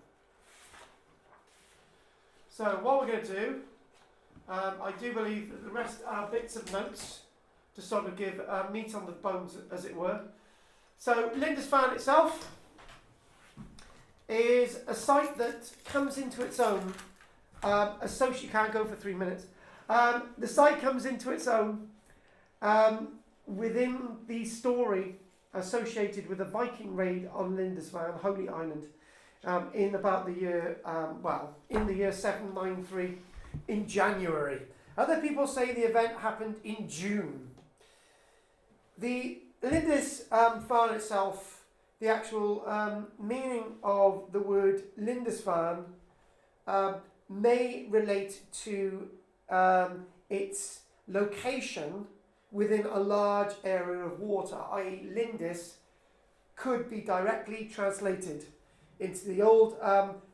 So what we're going to do, I do believe that the rest are bits of notes to sort of give meat on the bones, as it were. So Lindisfarne itself is a site that comes into its own. You can't go for 3 minutes. The site comes into its own within the story associated with a Viking raid on Lindisfarne, Holy Island, in about the year, in the year 793 in January. Other people say the event happened in June. The Lindisfarne itself, the actual meaning of the word Lindisfarne may relate to its location within a large area of water, i.e. Lindis could be directly translated into the old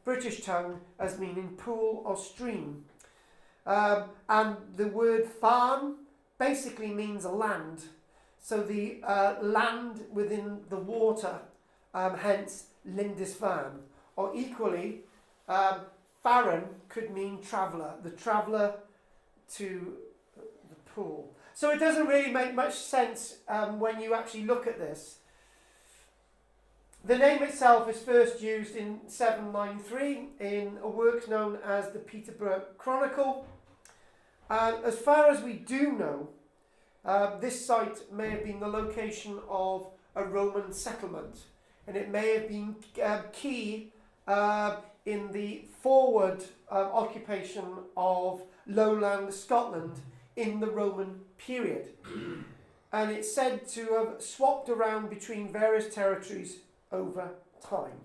British tongue as meaning pool or stream. And the word farm basically means land. So the land within the water, hence Lindisfarne. Or equally, Farron could mean traveller, the traveller to the pool. So it doesn't really make much sense when you actually look at this. The name itself is first used in 793 in a work known as the Peterborough Chronicle. And as far as we do know, this site may have been the location of a Roman settlement, and it may have been key in the forward occupation of lowland Scotland in the Roman period. And it's said to have swapped around between various territories over time.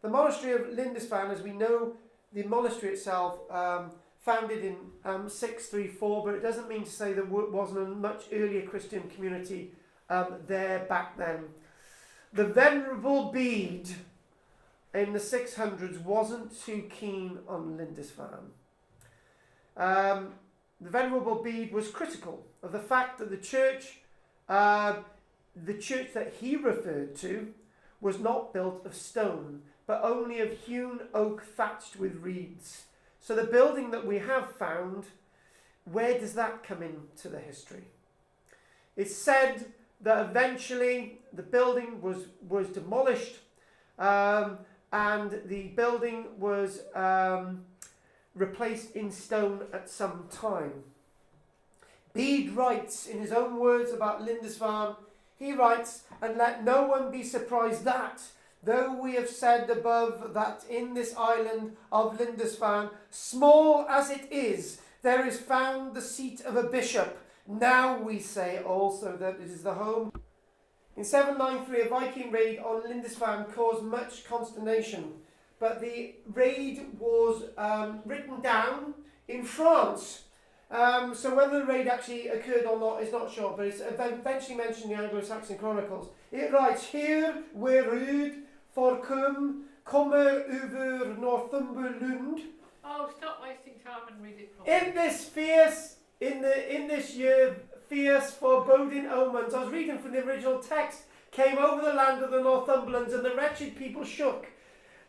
The monastery of Lindisfarne, as we know, the monastery itself, founded in 634, but it doesn't mean to say there wasn't a much earlier Christian community there back then. The Venerable Bede in the 600s wasn't too keen on Lindisfarne. The Venerable Bede was critical of the fact that the church that he referred to was not built of stone, but only of hewn oak thatched with reeds. So the building that we have found, where does that come into the history? It's said that eventually the building was demolished and the building was replaced in stone at some time. Bede writes in his own words about Lindisfarne, he writes, "And let no one be surprised that, though we have said above that in this island of Lindisfarne, small as it is, there is found the seat of a bishop. Now we say also that it is the home." In 793, a Viking raid on Lindisfarne caused much consternation, but the raid was written down in France. So whether the raid actually occurred or not is not sure, but it's eventually mentioned in the Anglo-Saxon Chronicles. It writes, "Here were Rud forcum kommer over Northumberland." Oh, stop wasting time and read it properly. In this year, fierce foreboding omens. I was reading from the original text. Came over the land of the Northumberlands, and the wretched people shook.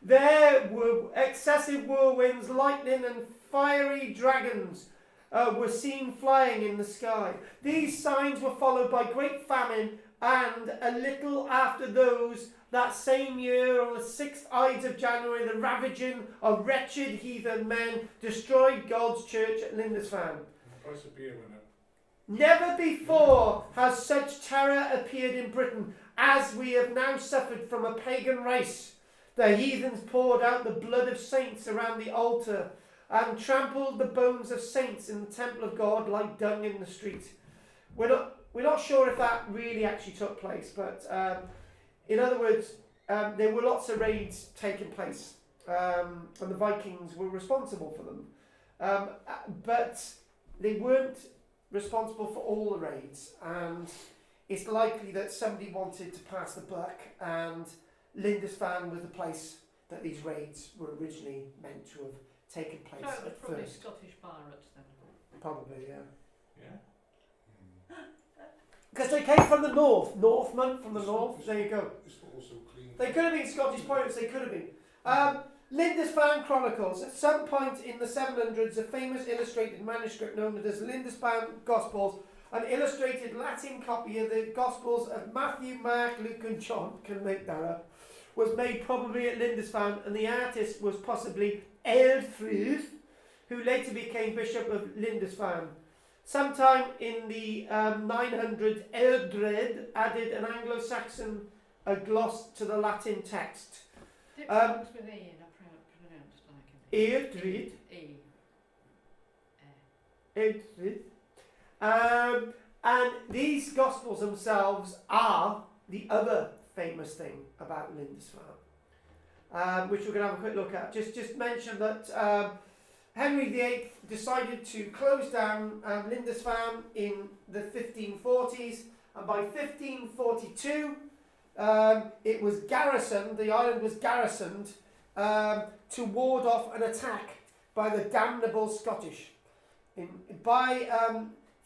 There were excessive whirlwinds, lightning, and fiery dragons were seen flying in the sky. These signs were followed by great famine, and a little after those, that same year, on the 6th Ides of January, the ravaging of wretched heathen men destroyed God's church at Lindisfarne. Price of beer went up. Never before has such terror appeared in Britain as we have now suffered from a pagan race. The heathens poured out the blood of saints around the altar and trampled the bones of saints in the temple of God like dung in the street. We're not sure if that really actually took place, but in other words, there were lots of raids taking place, and the Vikings were responsible for them. But they weren't responsible for all the raids, and it's likely that somebody wanted to pass the buck, and Lindisfarne was the place that these raids were originally meant to have taken place So it was at probably first. Scottish pirates then. Probably, yeah. Yeah? Because they came from the north, Northmen from the north. There you go. It's also clean. They could have been Scottish pirates. They could have been. Lindisfarne Chronicles. At some point in the 700s, a famous illustrated manuscript known as Lindisfarne Gospels, an illustrated Latin copy of the Gospels of Matthew, Mark, Luke, and John, can make that up, was made probably at Lindisfarne, and the artist was possibly Elfrith, who later became Bishop of Lindisfarne. Sometime in the 900s, Eldred added an Anglo-Saxon gloss to the Latin text. It starts with E and pronounced like an E. Eldred. E. Eldred. And these Gospels themselves are the other famous thing about Lindisfarne, which we're going to have a quick look at. Just mention that Henry VIII decided to close down Lindisfarne in the 1540s, and by 1542 it was garrisoned, the island was garrisoned to ward off an attack by the damnable Scottish. By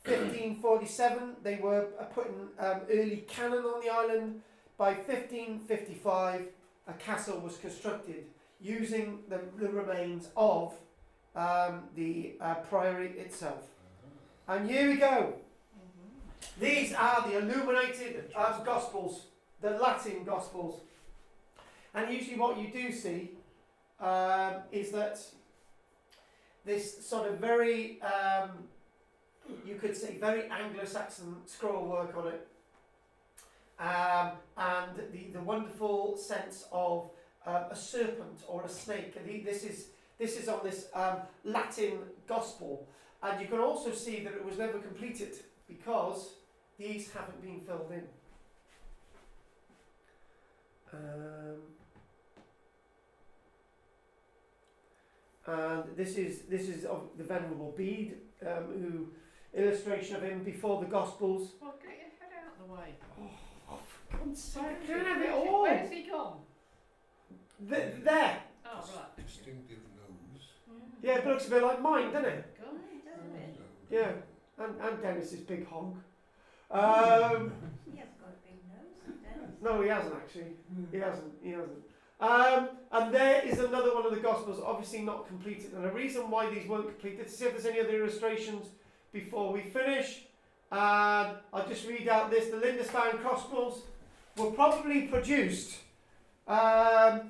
1547 they were putting early cannon on the island. By 1555 a castle was constructed using the remains of the priory itself. And here we go. These are the illuminated Gospels, the Latin Gospels. And usually what you do see is that this sort of very, you could say very Anglo-Saxon scroll work on it. And the wonderful sense of a serpent or a snake. And this is on this Latin Gospel. And you can also see that it was never completed because these haven't been filled in. And this is of the Venerable Bede, who illustration of him before the Gospels. Well, get your head out of the way. For God's sake, can I have it all? Where's he gone? There. Oh, right. Distinctive nose. Yeah, it looks a bit like mine, doesn't it? God. Doesn't it? Yeah. And Dennis's big honk. He hasn't got a big nose, Dennis. No, he hasn't actually. He hasn't. And there is another one of the Gospels, obviously not completed. And the reason why these weren't completed, to see if there's any other illustrations before we finish. I'll just read out this. The Lindisfarne Gospels were probably produced, it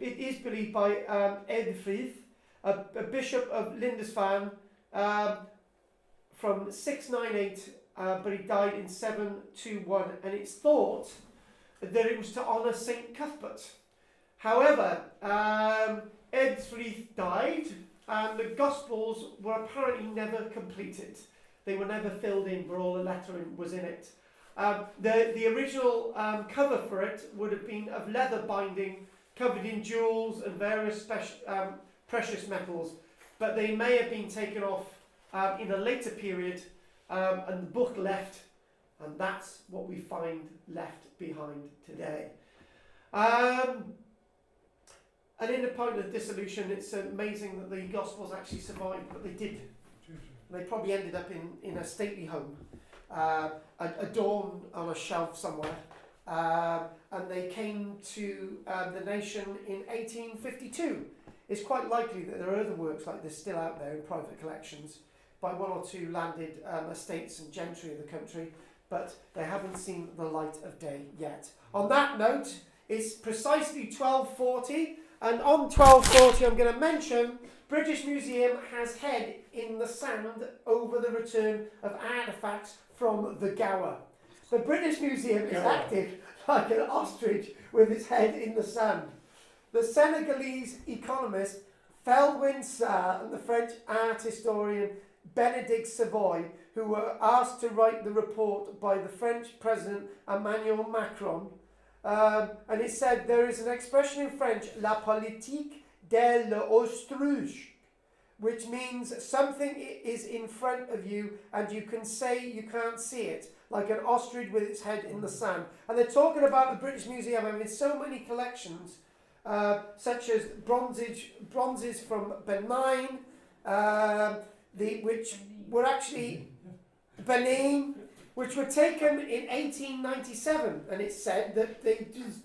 is believed by Eadfrith, a bishop of Lindisfarne, from 698, but he died in 721, and it's thought that it was to honour St. Cuthbert. However, Eadfrith died, and the Gospels were apparently never completed. They were never filled in where all the lettering was in it. The original cover for it would have been of leather binding, covered in jewels and various precious metals, but they may have been taken off in a later period, and the book left, and that's what we find left behind today. And in the point of dissolution, it's amazing that the Gospels actually survived, but they did. They probably ended up in a stately home, adorned on a shelf somewhere, and they came to the nation in 1852. It's quite likely that there are other works like this still out there in private collections by one or two landed estates and gentry of the country, but they haven't seen the light of day yet. On that note, it's precisely 12:40, and on 12:40 I'm going to mention British Museum has head in the sand over the return of artefacts from the Gower. The British Museum is acting like an ostrich with its head in the sand. The Senegalese economist Felwine Sarr and the French art historian Benedict Savoy, who were asked to write the report by the French President Emmanuel Macron, and it said there is an expression in French, la politique de l'autruche, which means something is in front of you and you can say you can't see it, like an ostrich with its head in the sand. And they're talking about the British Museum having so many collections, such as bronzes from Benin, which were actually Benin, which were taken in 1897, and it's said that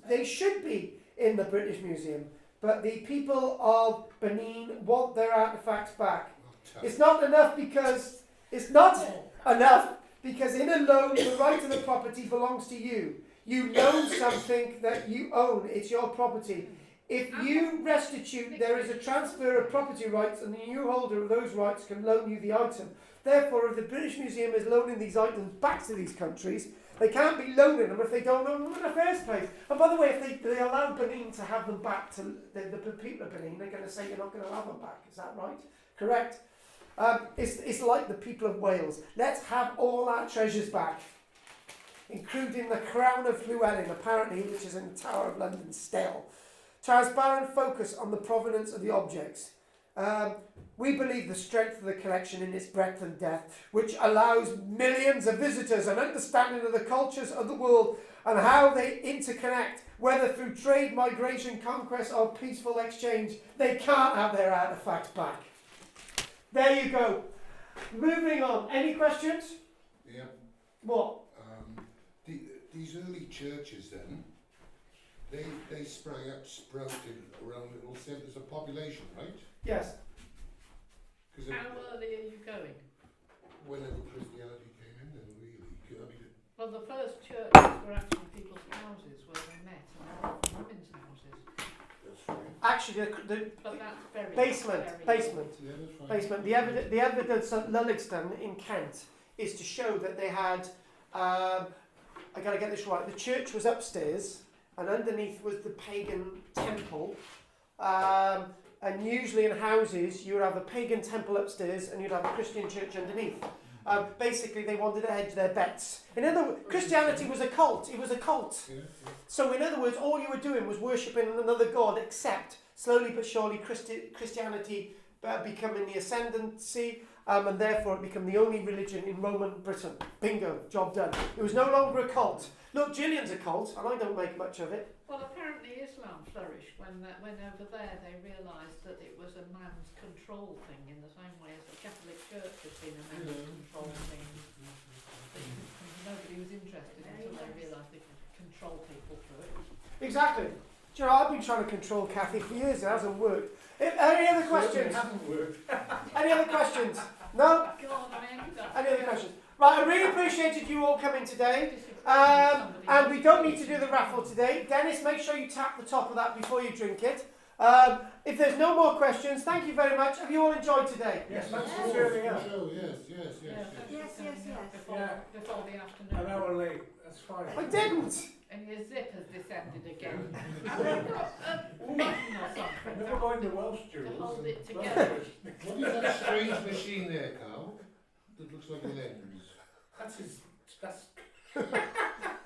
they should be in the British Museum. But the people of Benin want their artefacts back. It's not enough because in a loan the right to the property belongs to you. You loan something that you own. It's your property. If you restitute, there is a transfer of property rights and the new holder of those rights can loan you the item. Therefore, if the British Museum is loaning these items back to these countries, they can't be loaning them if they don't own them in the first place. And by the way, if they allow Benin to have them back to the people of Benin, they're going to say you're not going to have them back. Is that right? Correct? It's like the people of Wales. Let's have all our treasures back, including the crown of Llewellyn, apparently, which is in the Tower of London still. Transparent focus on the provenance of the objects. We believe the strength of the collection in its breadth and depth, which allows millions of visitors an understanding of the cultures of the world and how they interconnect, whether through trade, migration, conquest or peaceful exchange. They can't have their artefacts back. There you go. Moving on. Any questions? Yeah. What? These early churches then, they sprang up, sprouted around little centres of population, right? Yes. How early are you going? Whenever Christianity came in, then really. I mean, Well, the first churches were actually people's houses where they met, and they were women's houses. that's fine. Actually, But that's very basement. Yeah, that's fine. Basement. The evidence at Lulligston in Kent is to show that they had. I got to get this right. The church was upstairs, and underneath was the pagan temple. And usually in houses, you would have a pagan temple upstairs, and you'd have a Christian church underneath. Basically, they wanted to hedge their bets. In other words, Christianity was a cult. It was a cult. Yeah. So, in other words, all you were doing was worshipping another god, except slowly but surely Christianity becoming the ascendancy, and therefore it became the only religion in Roman Britain. Bingo, job done. It was no longer a cult. Look, Gillian's a cult, and I don't make much of it. Well, apparently Islam flourished when over there they realised that it was a man's control thing, in the same way as the Catholic Church has been a man's control thing. Nobody was interested until they realised they could control people through it. Exactly. Do you know, I've been trying to control Kathy for years. It hasn't worked. Any other questions? It hasn't worked. Any other questions? No? God, I ended up. Any other questions? Right, I really appreciated you all coming today. And we don't need to do the raffle today. Dennis, make sure you tap the top of that before you drink it. If there's no more questions, thank you very much. Have you all enjoyed today? Yes, thanks Oh, for turning up. yes. Before the afternoon. An hour late, that's fine. I didn't. And your zip has descended again. I've got a button or something Never mind the Welsh to jewels. hold it and together. What is that strange machine there, Carl? That looks like a lens. That's Do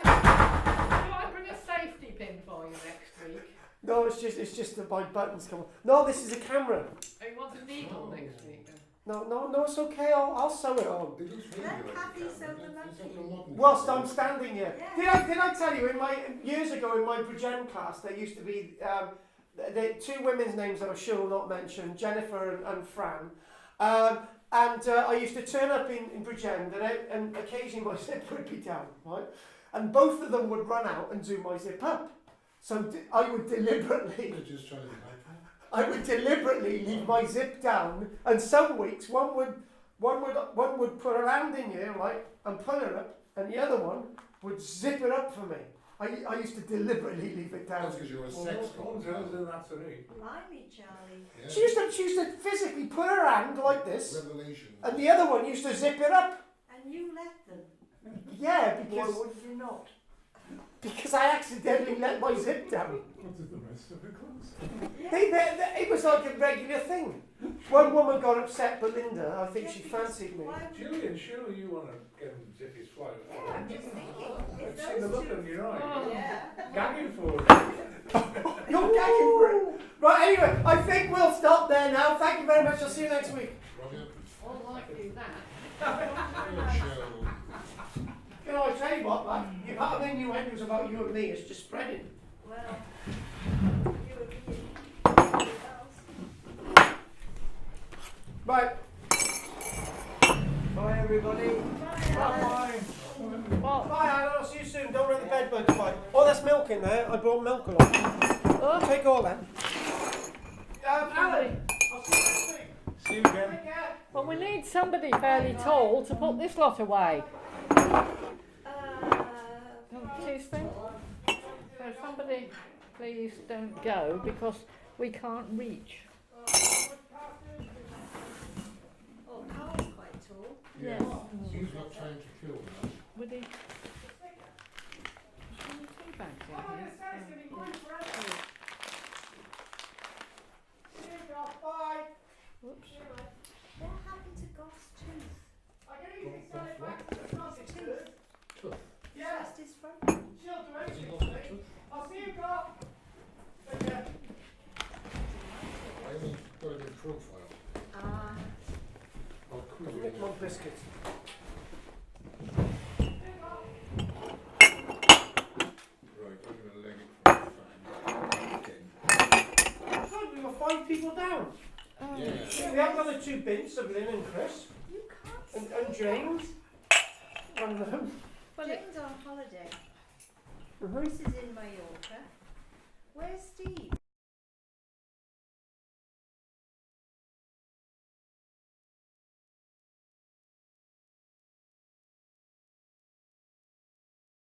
I bring a safety pin for you next week? No, it's just that my buttons come on. No, this is a camera. Oh, you want a needle next week then? No, it's okay. I'll sew it on. It looks really Let like Kathy a sew camera. them up It's like for a you. modern Whilst camera. I'm standing here. Yeah. Did I tell you years ago in my Bridgen class there used to be two women's names that I shall not mention, Jennifer and Fran. I used to turn up in Bridgen and occasionally my zip would be down, right? And both of them would run out and do my zip up. So I would deliberately They're just trying to hide I would deliberately leave my zip down, and some weeks one would put her hand in here, right, and pull her up, and the other one would zip it up for me. I used to deliberately leave it down. That's because you're a sex One's god. hers and that's an E. Blimey, Charlie. Yeah. She used to physically put her hand like this, Revelation. and the other one used to zip it up. And you let them. Yeah, Why because would you not? I accidentally let my zip down. What did the rest of it close? It was like a regular thing. One woman got upset, Belinda. I think Yes, she because fancied me. why would- Gillian, surely you want to get him zip his flight. Yeah, I'm just thinking. I've If seen the those look two... in your eye. Oh. Yeah. Gagging for it. You're gagging for it. Right, anyway, I think we'll stop there now. Thank you very much. I'll see you next week. Roger. All like do that. Good show. You know, I tell you what, man, you have an innuendos about you and me, it's just spreading. Well, you and me. Right. Bye, everybody. Bye. Bye, Alan. I'll see you soon. Don't let the bed bugs bite. Oh, there's milk in there. I brought milk along. Oh, take all that. Alan, I'll see you next week. See you again. Take care. Well, we need somebody fairly tall to put this lot away. Don't you think? So somebody please don't go because we can't reach. Oh, Carl's quite tall. Yes. He's got time to kill now. Would he? How many tea bags are here? Whoops. What happened to Goth's tooth? Tooth. Yeah, Just his front. she'll do anything. I'll see you, Goth. Take care. I haven't got him in profile. Ah. I'll quiz Nick him. my biscuits. Right, I'm going to leg it from the fan. God, we were 5 people down. Oh. Yeah. We haven't got the 2 bins of Lynn and Chris. You can't. And James. And Well, Jane's on holiday. Mhm. Chris is in Mallorca.